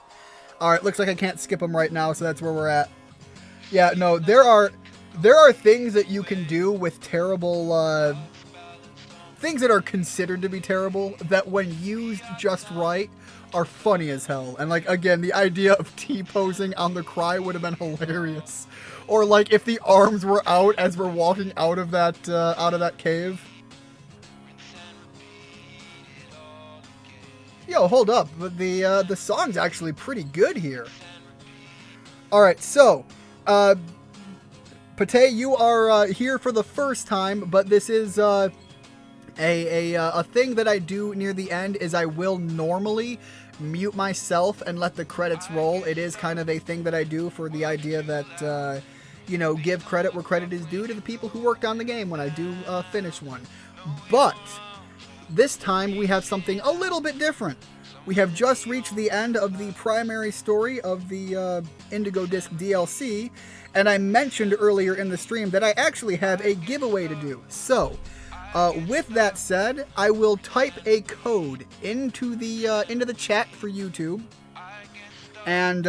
All right, looks like I can't skip them right now, so that's where we're at. Yeah, no, there are things that you can do with terrible, things that are considered to be terrible that when used just right are funny as hell. And like, again, the idea of T-posing on the cry would have been hilarious. Or like if the arms were out as we're walking out of that cave. Yo, hold up. The song's actually pretty good here. All right, so, Pate, you are here for the first time, but this is a thing that I do near the end is I will normally mute myself and let the credits roll. It is kind of a thing that I do for the idea that, you know, give credit where credit is due to the people who worked on the game when I do finish one. But this time we have something a little bit different. We have just reached the end of the primary story of the Indigo Disc DLC, and I mentioned earlier in the stream that I actually have a giveaway to do. So, with that said, I will type a code into the chat for YouTube, and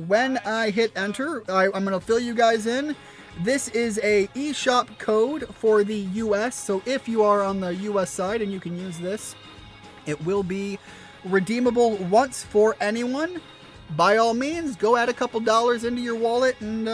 when I hit enter, I'm going to fill you guys in. This is a eShop code for the US, so if you are on the US side and you can use this, it will be redeemable once for anyone. By all means, go add a couple dollars into your wallet, and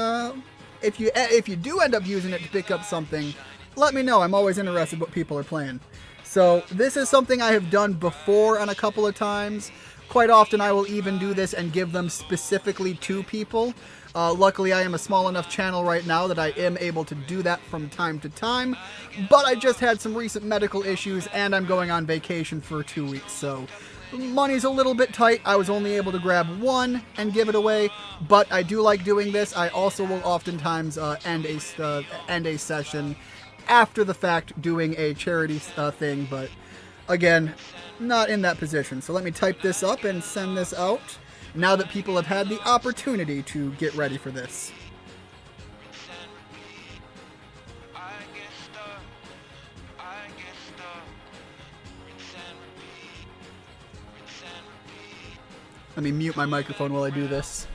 if you do end up using it to pick up something, let me know. I'm always interested what people are playing. So this is something I have done before on a couple of times. Quite often I will even do this and give them specifically to people. Luckily I am a small enough channel right now that I am able to do that from time to time. But I just had some recent medical issues and I'm going on vacation for 2 weeks, so money's a little bit tight. I was only able to grab one and give it away, but I do like doing this. I also will oftentimes end a session after the fact doing a charity thing, but again, not in that position. So let me type this up and send this out now that people have had the opportunity to get ready for this. Let me mute my microphone while I do this.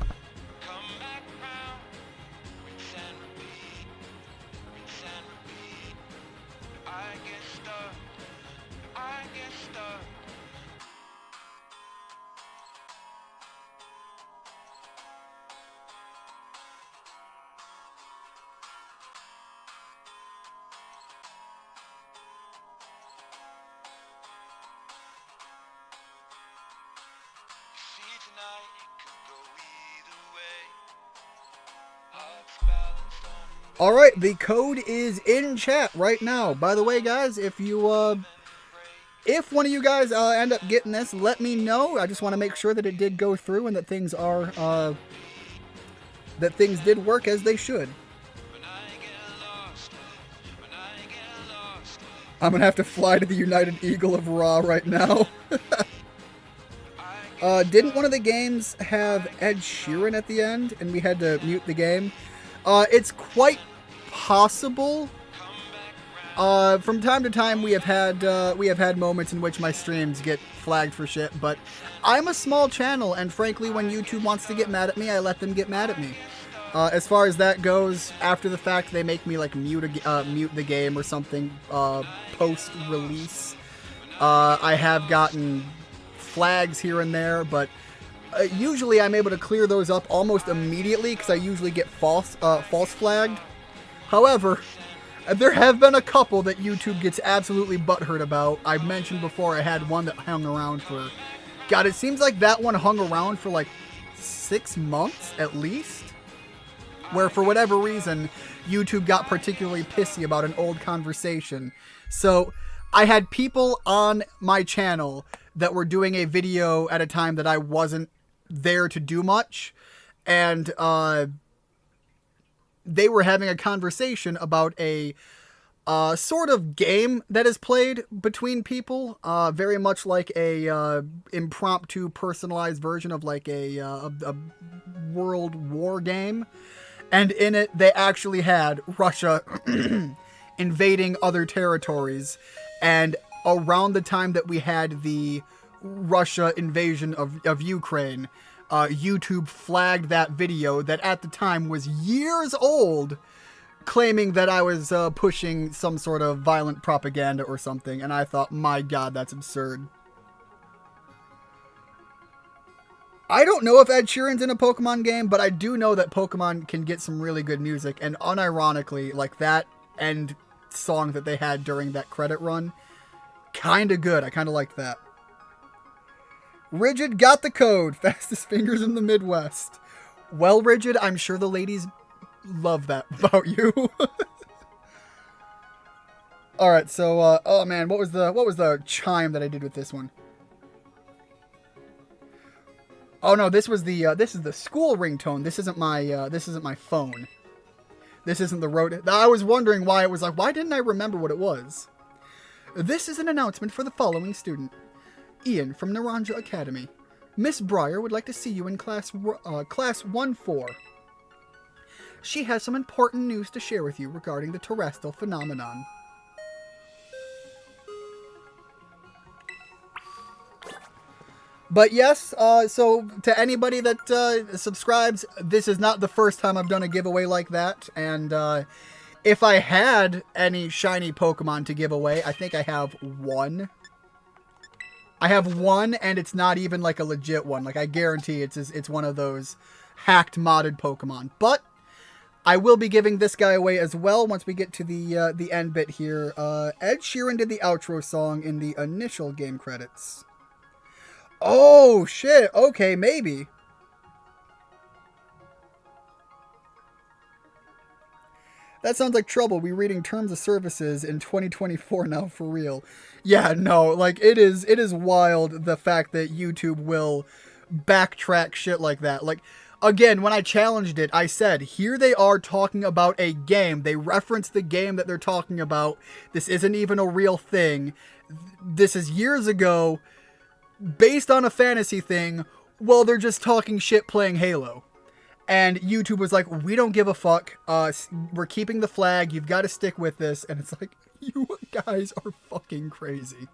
Alright, the code is in chat right now. By the way, guys, if one of you guys end up getting this, let me know. I just want to make sure that it did go through and that things are, that things did work as they should. I'm going to have to fly to the United Eagle of Raw right now. Didn't one of the games have Ed Sheeran at the end and we had to mute the game? It's quite possible. From time to time we have had moments in which my streams get flagged for shit, but I'm a small channel and frankly when YouTube wants to get mad at me, I let them get mad at me. As far as that goes, after the fact they make me like mute the game or something post-release. I have gotten flags here and there, but usually I'm able to clear those up almost immediately because I usually get false flagged. However, there have been a couple that YouTube gets absolutely butthurt about. I mentioned before I had one that hung around for... God, it seems like that one hung around for like 6 months at least. Where for whatever reason, YouTube got particularly pissy about an old conversation. So I had people on my channel that were doing a video at a time that I wasn't there to do much, and they were having a conversation about a sort of game that is played between people, very much like a impromptu personalized version of like a world war game, and in it they actually had Russia invading other territories, and around the time that we had the Russia invasion of Ukraine, YouTube flagged that video that at the time was years old, claiming that I was pushing some sort of violent propaganda or something, and I thought, my God, that's absurd. I don't know if Ed Sheeran's in a Pokemon game, but I do know that Pokemon can get some really good music, and unironically, like that end song that they had during that credit run, kinda good. I kinda liked that. Rigid got the code. Fastest fingers in the Midwest. Well, Rigid, I'm sure the ladies love that about you. Alright, so, oh man, what was the chime that I did with this one? Oh no, this was the, this is the school ringtone. This isn't my phone. This isn't the road. I was wondering why it was like, why didn't I remember what it was? This is an announcement for the following student. Ian from Naranja Academy. Miss Breyer would like to see you in class 1-4. She has some important news to share with you regarding the terrestrial phenomenon. But yes, so to anybody that subscribes, this is not the first time I've done a giveaway like that, and if I had any shiny Pokemon to give away, I think I have one. I have one, and it's not even like a legit one. Like, I guarantee it's one of those hacked modded Pokemon. But I will be giving this guy away as well once we get to the end bit here. Ed Sheeran did the outro song in the initial game credits. Oh, shit. Okay, maybe. That sounds like trouble. We reading terms of services in 2024 now, for real. Yeah, no, like, it is wild, the fact that YouTube will backtrack shit like that. Like, again, when I challenged it, I said, here they are talking about a game. They reference the game that they're talking about. This isn't even a real thing. This is years ago, based on a fantasy thing. Well, they're just talking shit playing Halo. And YouTube was like, we don't give a fuck. We're keeping the flag. You've got to stick with this. And it's like, you guys are fucking crazy.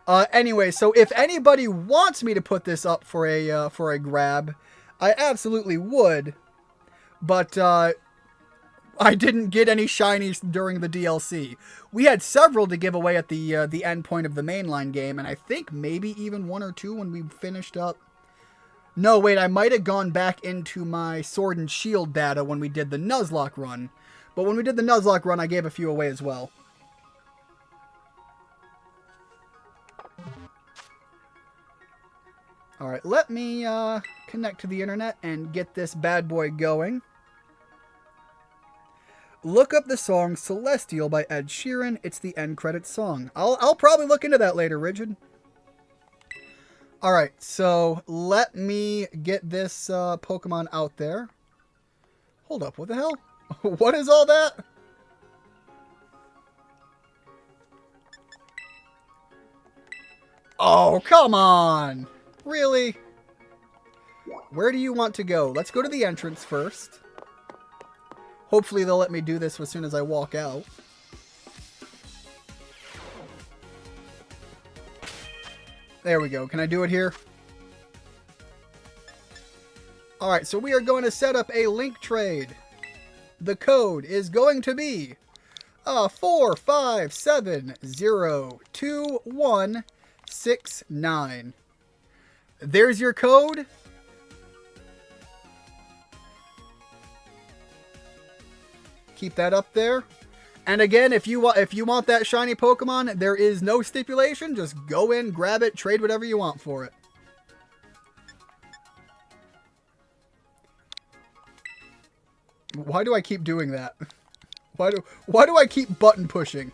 Anyway, so if anybody wants me to put this up for a grab, I absolutely would. But I didn't get any shinies during the DLC. We had several to give away at the end point of the mainline game, and I think maybe even one or two when we finished up. No, wait, I might have gone back into my Sword and Shield data when we did the Nuzlocke run. But when we did the Nuzlocke run, I gave a few away as well. Alright, let me connect to the internet and get this bad boy going. Look up the song Celestial by Ed Sheeran. It's the end credits song. I'll probably look into that later, Rigid. Alright, so let me get this Pokemon out there. Hold up, what the hell? What is all that? Oh, come on! Really? Where do you want to go? Let's go to the entrance first. Hopefully they'll let me do this as soon as I walk out. There we go. Can I do it here? Alright, so we are going to set up a link trade. The code is going to be 457022169. There's your code. Keep that up there. And again, if you want that shiny Pokemon, there is no stipulation. Just go in, grab it, trade whatever you want for it. Why do I keep doing that? Why do I keep button pushing?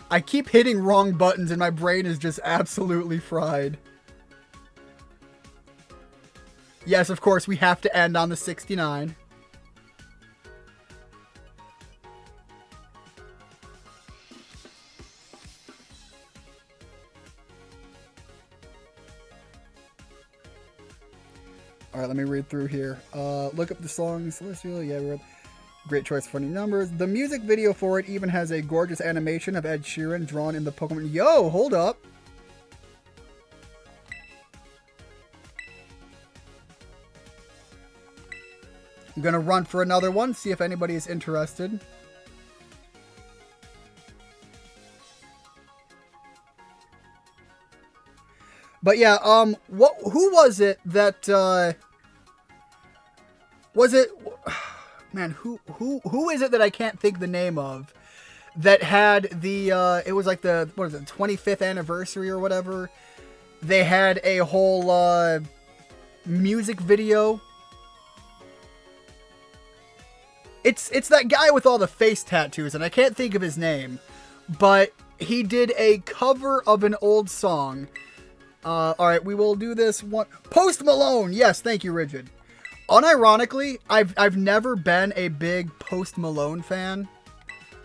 I keep hitting wrong buttons and my brain is just absolutely fried. Yes, of course, we have to end on the 69. Alright, let me read through here. Look up the song Celestial. Yeah, we read. Great choice, funny numbers. The music video for it even has a gorgeous animation of Ed Sheeran drawn in the Pokemon. Yo, hold up. I'm gonna run for another one, see if anybody is interested. But yeah, who was it that, was it... Man, who is it that I can't think the name of that had the, it was like the, what is it, 25th anniversary or whatever. They had a whole, music video. It's that guy with all the face tattoos, and I can't think of his name, but he did a cover of an old song. Alright, we will do this one. Post Malone! Yes, thank you, Rigid. Unironically, I've never been a big Post Malone fan.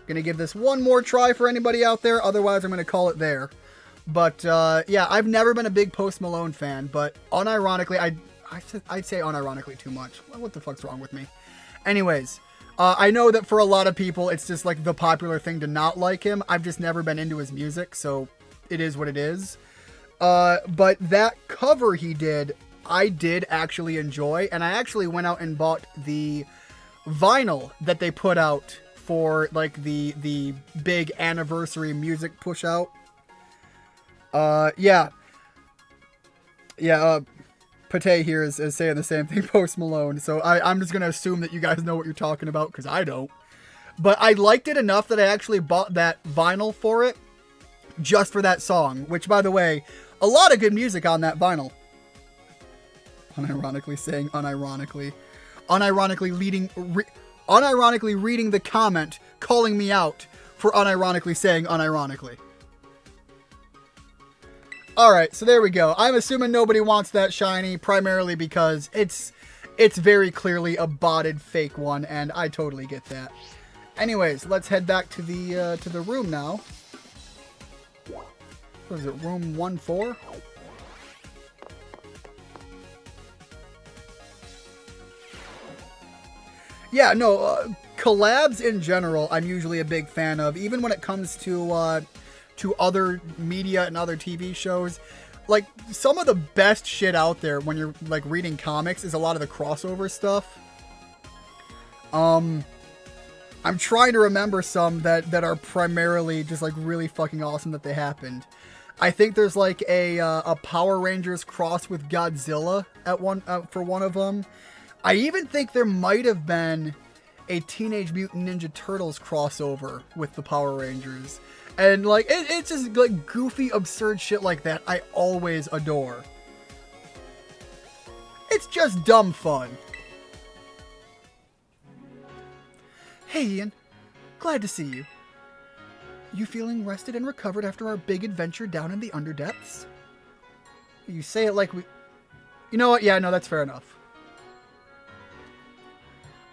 Gonna give this one more try for anybody out there, otherwise I'm gonna call it there. But, yeah, I've never been a big Post Malone fan, but unironically, I'd say unironically too much. What the fuck's wrong with me? Anyways, I know that for a lot of people, it's just like the popular thing to not like him. I've just never been into his music, so it is what it is. But that cover he did, I did actually enjoy, and I actually went out and bought the vinyl that they put out for like the big anniversary music push out. Yeah. Pate here is saying the same thing, Post Malone. So I'm just gonna assume that you guys know what you're talking about, because I don't. But I liked it enough that I actually bought that vinyl for it, just for that song. Which, by the way, a lot of good music on that vinyl. Unironically saying unironically. Unironically reading the comment, calling me out for unironically saying unironically. Alright, so there we go. I'm assuming nobody wants that shiny, primarily because it's very clearly a botted fake one, and I totally get that. Anyways, let's head back to the room now. What is it, room 1-4? Yeah, no, collabs in general, I'm usually a big fan of, even when it comes to other media and other TV shows. Like, some of the best shit out there when you're, like, reading comics is a lot of the crossover stuff. I'm trying to remember some that are primarily just, like, really fucking awesome that they happened. I think there's, like, a Power Rangers cross with Godzilla for one of them. I even think there might have been a Teenage Mutant Ninja Turtles crossover with the Power Rangers. And, like, it's just, like, goofy, absurd shit like that I always adore. It's just dumb fun. Hey, Ian. Glad to see you. You feeling rested and recovered after our big adventure down in the Underdepths? You say it like we... You know what? Yeah, no, that's fair enough.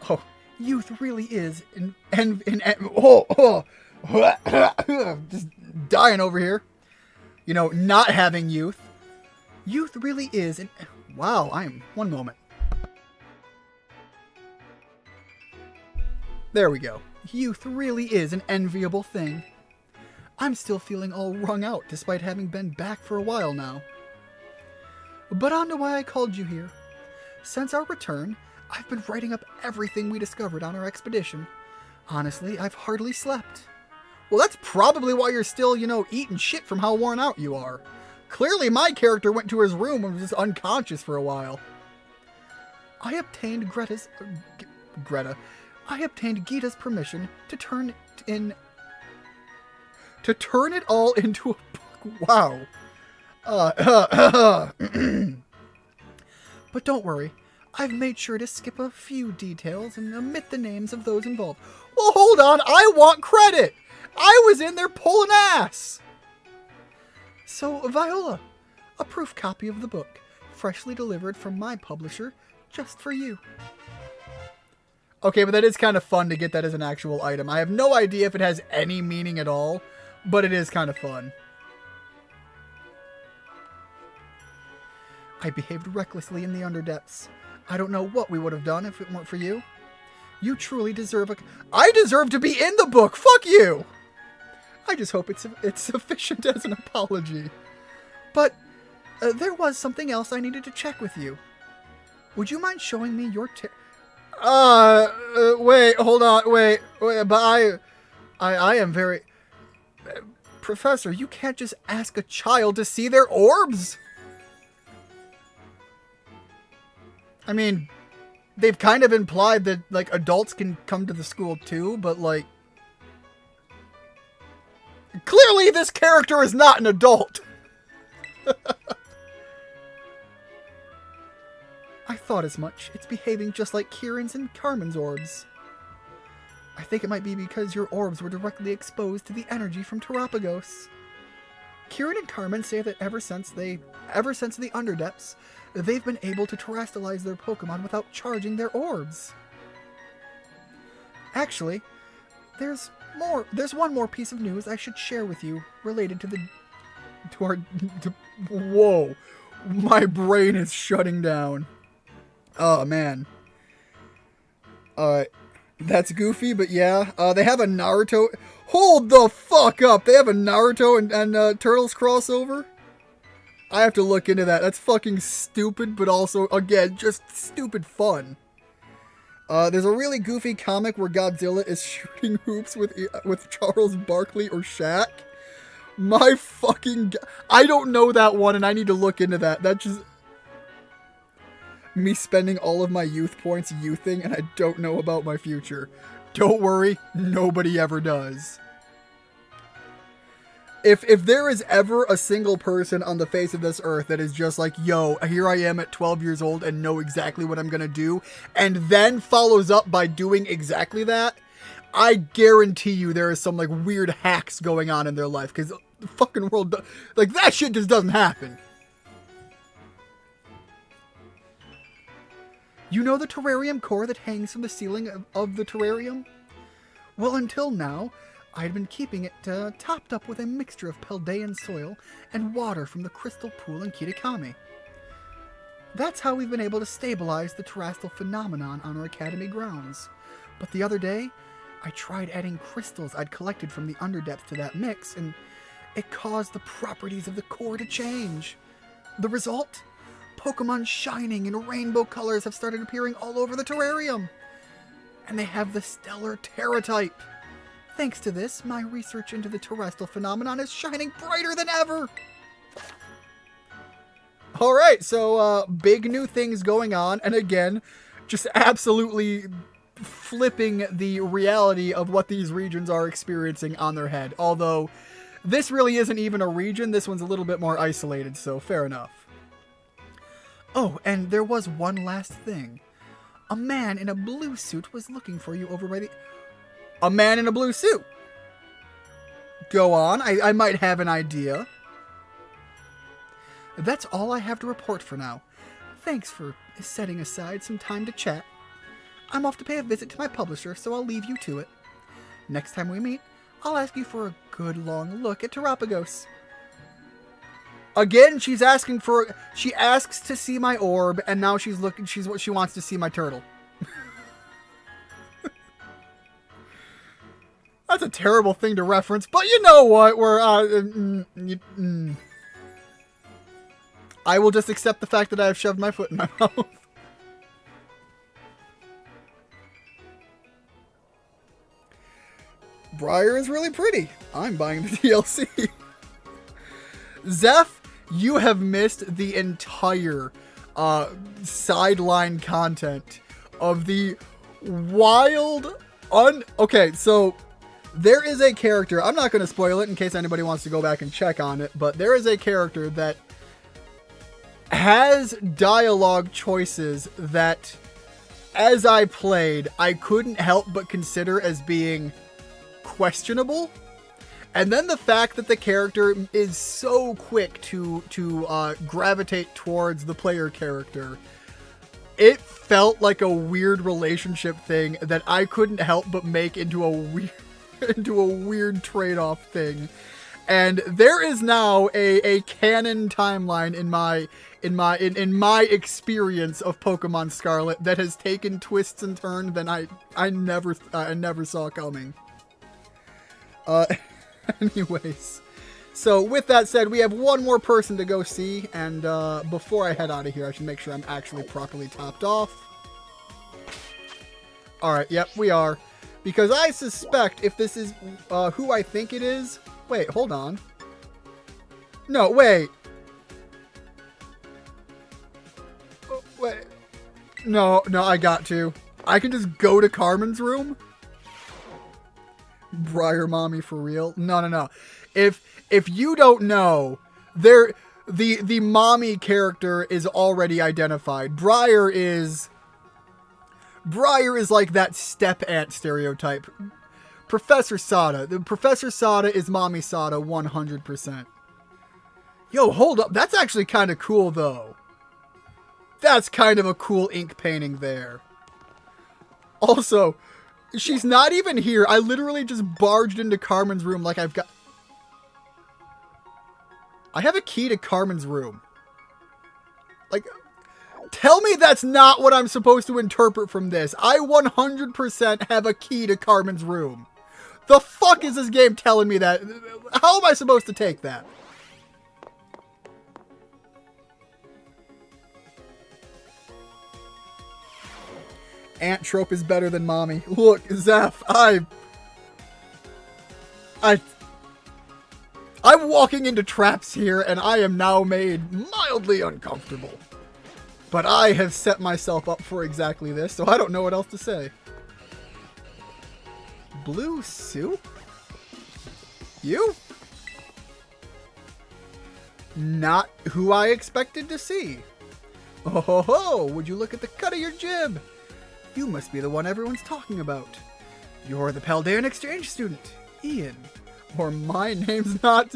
Oh, youth really is just dying over here. You know, not having youth. Youth really is wow, one moment. There we go. Youth really is an enviable thing. I'm still feeling all wrung out despite having been back for a while now. But on to why I called you here. Since our return, I've been writing up everything we discovered on our expedition. Honestly, I've hardly slept. Well, that's probably why you're still, eating shit from how worn out you are. Clearly, my character went to his room and was just unconscious for a while. I obtained Gita's permission to turn it all into a book. Wow. But don't worry. I've made sure to skip a few details and omit the names of those involved. Well, hold on. I want credit. I was in there pulling ass. So, Viola, a proof copy of the book, freshly delivered from my publisher, just for you. Okay, but that is kind of fun to get that as an actual item. I have no idea if it has any meaning at all, but it is kind of fun. I behaved recklessly in the Underdepths. I don't know what we would have done if it weren't for you. You truly deserve I deserve to be in the book! Fuck you! I just hope it's sufficient as an apology. But there was something else I needed to check with you. Would you mind showing me your wait, hold on, wait, but I am very... Professor, you can't just ask a child to see their orbs! I mean, they've kind of implied that, like, adults can come to the school too, but, like... Clearly this character is not an adult! I thought as much. It's behaving just like Kieran's and Carmen's orbs. I think it might be because your orbs were directly exposed to the energy from Terapagos. Kieran and Carmen say that ever since the Underdepths, they've been able to terrestrialize their Pokemon without charging their orbs. Actually, there's one more piece of news I should share with you related whoa, my brain is shutting down. Oh man. That's goofy, but yeah. They have a Naruto. Hold the fuck up! They have a Naruto and Turtles crossover. I have to look into that. That's fucking stupid, but also, again, just stupid fun. There's a really goofy comic where Godzilla is shooting hoops with Charles Barkley or Shaq. My fucking... I don't know that one, and I need to look into that. That's just... me spending all of my youth points youthing, and I don't know about my future. Don't worry, nobody ever does. If there is ever a single person on the face of this earth that is just like, yo, here I am at 12 years old and know exactly what I'm gonna do, and then follows up by doing exactly that, I guarantee you there is some, like, weird hacks going on in their life, because the fucking world, like, that shit just doesn't happen. You know the terrarium core that hangs from the ceiling of the terrarium? Well, until now, I'd been keeping it topped up with a mixture of Peldean soil and water from the crystal pool in Kitakami. That's how we've been able to stabilize the terrestrial phenomenon on our academy grounds. But the other day, I tried adding crystals I'd collected from the underdepth to that mix, and it caused the properties of the core to change. The result? Pokemon shining in rainbow colors have started appearing all over the terrarium. And they have the stellar Terra type. Thanks to this, my research into the terrestrial phenomenon is shining brighter than ever. Alright, so big new things going on, and again, just absolutely flipping the reality of what these regions are experiencing on their head. Although, this really isn't even a region, this one's a little bit more isolated, so fair enough. Oh, and there was one last thing. A man in a blue suit was looking for you over by the... A man in a blue suit! Go on, I might have an idea. That's all I have to report for now. Thanks for setting aside some time to chat. I'm off to pay a visit to my publisher, so I'll leave you to it. Next time we meet, I'll ask you for a good long look at Terapagos. Again, she asks to see my orb, and now she wants to see my turtle. That's a terrible thing to reference, but you know what? I will just accept the fact that I have shoved my foot in my mouth. Briar is really pretty. I'm buying the DLC. Zeph, you have missed the entire sideline content of the wild... Okay, so... there is a character, I'm not going to spoil it in case anybody wants to go back and check on it, but there is a character that has dialogue choices that, as I played, I couldn't help but consider as being questionable. And then the fact that the character is so quick to gravitate towards the player character, it felt like a weird relationship thing that I couldn't help but make into a weird trade-off thing. And there is now a canon timeline in my experience of Pokemon Scarlet that has taken twists and turns that I never saw coming. Anyways, so with that said, we have one more person to go see, and before I head out of here, I should make sure I'm actually properly topped off. Alright, yep, we are. Because I suspect if this is who I think it is... Wait, hold on. No, wait. Wait. No, I got to. I can just go to Carmen's room? Briar mommy for real? No. If you don't know, the mommy character is already identified. Briar is like that step aunt stereotype. Professor Sada. Professor Sada is Mommy Sada 100%. Yo, hold up. That's actually kind of cool, though. That's kind of a cool ink painting there. Also, she's not even here. I literally just barged into Carmen's room like I have a key to Carmen's room. Like... tell me that's not what I'm supposed to interpret from this. I 100% have a key to Carmen's room. The fuck is this game telling me that? How am I supposed to take that? Aunt trope is better than mommy. Look, Zeph, I'm walking into traps here, and I am now made mildly uncomfortable. But I have set myself up for exactly this, so I don't know what else to say. Blue soup? You? Not who I expected to see. Oh ho ho, would you look at the cut of your jib? You must be the one everyone's talking about. You're the Paldean exchange student, Ian. Or my name's not...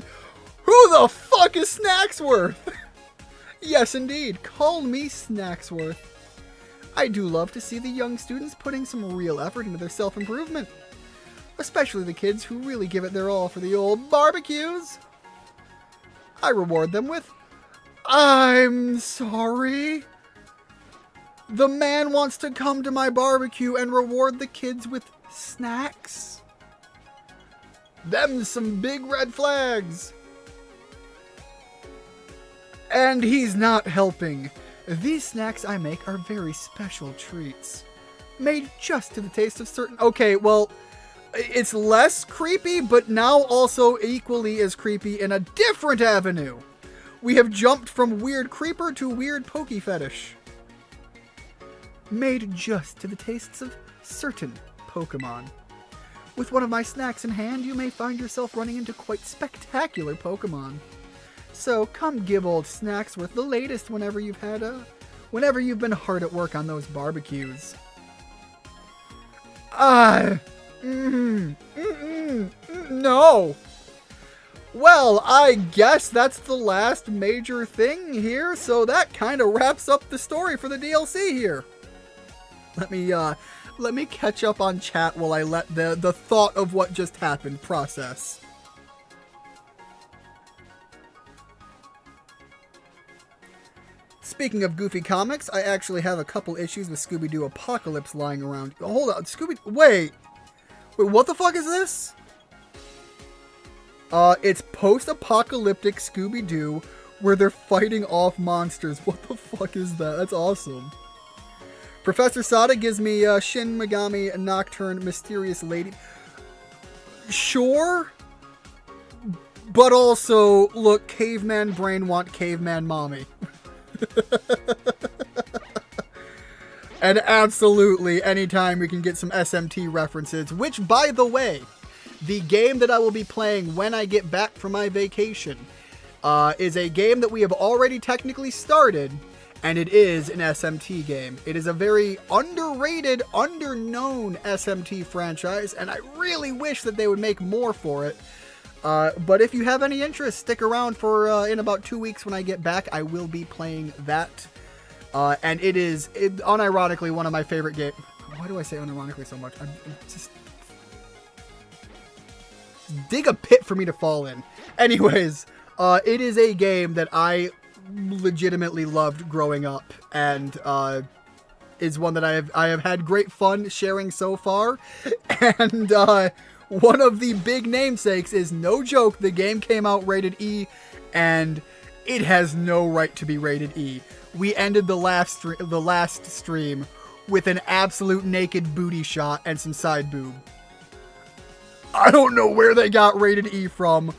Who the fuck is Snacksworth? Yes, indeed. Call me Snacksworth. I do love to see the young students putting some real effort into their self-improvement. Especially the kids who really give it their all for the old barbecues. I reward them with... I'm sorry. The man wants to come to my barbecue and reward the kids with snacks. Them's some big red flags. And he's not helping. These snacks I make are very special treats. Made just to the taste of certain... Okay, well, it's less creepy, but now also equally as creepy in a different avenue. We have jumped from weird creeper to weird pokey fetish. Made just to the tastes of certain Pokemon. With one of my snacks in hand, you may find yourself running into quite spectacular Pokemon. So come give old Snacksworth the latest whenever you've been hard at work on those barbecues. No. Well, I guess that's the last major thing here, so that kind of wraps up the story for the DLC here. Let me catch up on chat while I let the thought of what just happened process. Speaking of goofy comics, I actually have a couple issues with Scooby-Doo Apocalypse lying around. Hold on, Wait, what the fuck is this? It's post-apocalyptic Scooby-Doo where they're fighting off monsters. What the fuck is that? That's awesome. Professor Sada gives me Shin Megami Nocturne Mysterious Lady. Sure. But also, look, caveman brain want caveman mommy. And absolutely, anytime we can get some SMT references, which, by the way, the game that I will be playing when I get back from my vacation is a game that we have already technically started, and it is an SMT game. It is a very underrated, underknown SMT franchise, and I really wish that they would make more for it. But if you have any interest, stick around for in about 2 weeks when I get back. I will be playing that. And it is unironically one of my favorite games. Why do I say unironically so much? I'm just dig a pit for me to fall in. Anyways, it is a game that I legitimately loved growing up, and is one that I have had great fun sharing so far. And one of the big namesakes is, no joke, the game came out rated E, and it has no right to be rated E. We ended the last stream with an absolute naked booty shot and some side boob. I don't know where they got rated E from,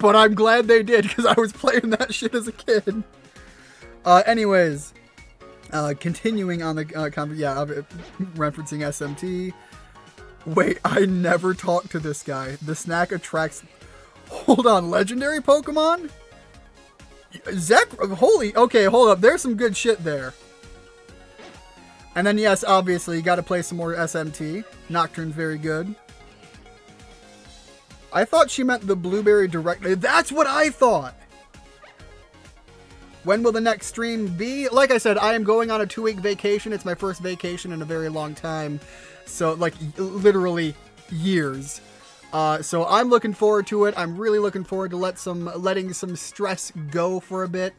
but I'm glad they did, because I was playing that shit as a kid. Anyways, continuing on the referencing SMT. Wait, I never talked to this guy. The snack attracts... Hold on, legendary Pokemon? Okay, hold up. There's some good shit there. And then, yes, obviously, you gotta play some more SMT. Nocturne's very good. I thought she meant the blueberry directly. That's what I thought! When will the next stream be? Like I said, I am going on a 2-week vacation. It's my first vacation in a very long time. So, like, literally years. So I'm looking forward to it. I'm really looking forward to letting some stress go for a bit.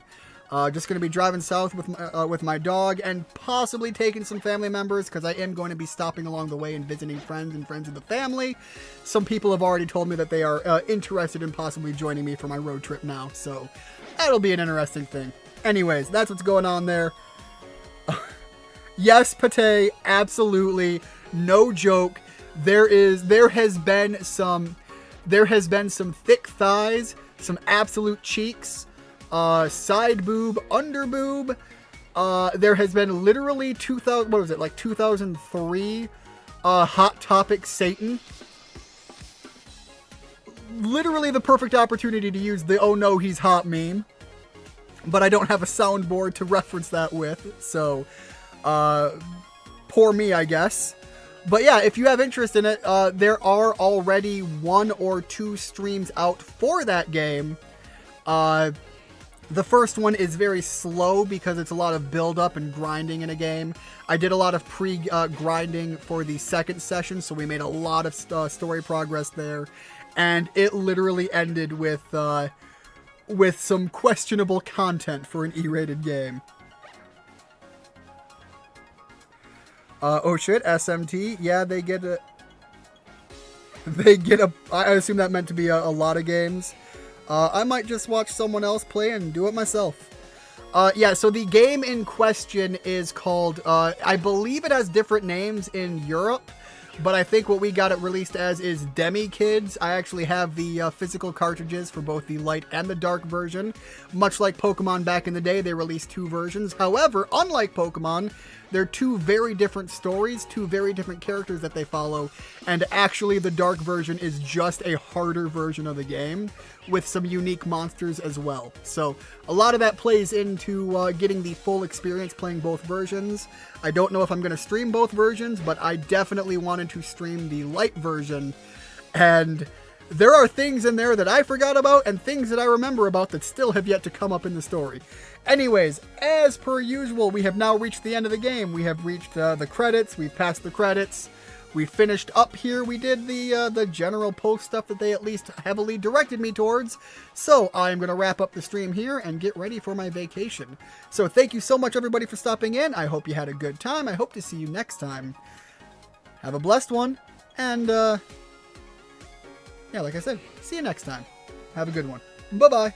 Just going to be driving south with my dog, and possibly taking some family members, because I am going to be stopping along the way and visiting friends and friends of the family. Some people have already told me that they are interested in possibly joining me for my road trip now, so that'll be an interesting thing. Anyways, that's what's going on there. Yes, Pate, absolutely. No joke. There has been some thick thighs, some absolute cheeks, side boob, under boob. There has been literally 2003 Hot Topic Satan. Literally the perfect opportunity to use the "oh no, he's hot" meme. But I don't have a soundboard to reference that with, so poor me, I guess. But yeah, if you have interest in it, there are already 1 or 2 streams out for that game. The first one is very slow because it's a lot of build-up and grinding in a game. I did a lot of grinding for the second session, so we made a lot of story progress there. And it literally ended with some questionable content for an E-rated game. Oh shit, SMT. Yeah, they get a... I assume that meant to be a lot of games. I might just watch someone else play and do it myself. Yeah, so the game in question is called... I believe it has different names in Europe, but I think what we got it released as is Demi Kids. I actually have the physical cartridges for both the light and the dark version. Much like Pokemon back in the day, they released 2 versions. However, unlike Pokemon, they're 2 very different stories, 2 very different characters that they follow, and actually the dark version is just a harder version of the game, with some unique monsters as well. So a lot of that plays into getting the full experience playing both versions. I don't know if I'm going to stream both versions, but I definitely wanted to stream the light version, and there are things in there that I forgot about and things that I remember about that still have yet to come up in the story. Anyways, as per usual, we have now reached the end of the game. We have reached the credits. We've passed the credits. We finished up here. We did the general post stuff that they at least heavily directed me towards. So I'm going to wrap up the stream here and get ready for my vacation. So thank you so much, everybody, for stopping in. I hope you had a good time. I hope to see you next time. Have a blessed one. And, yeah, like I said, see you next time. Have a good one. Bye-bye.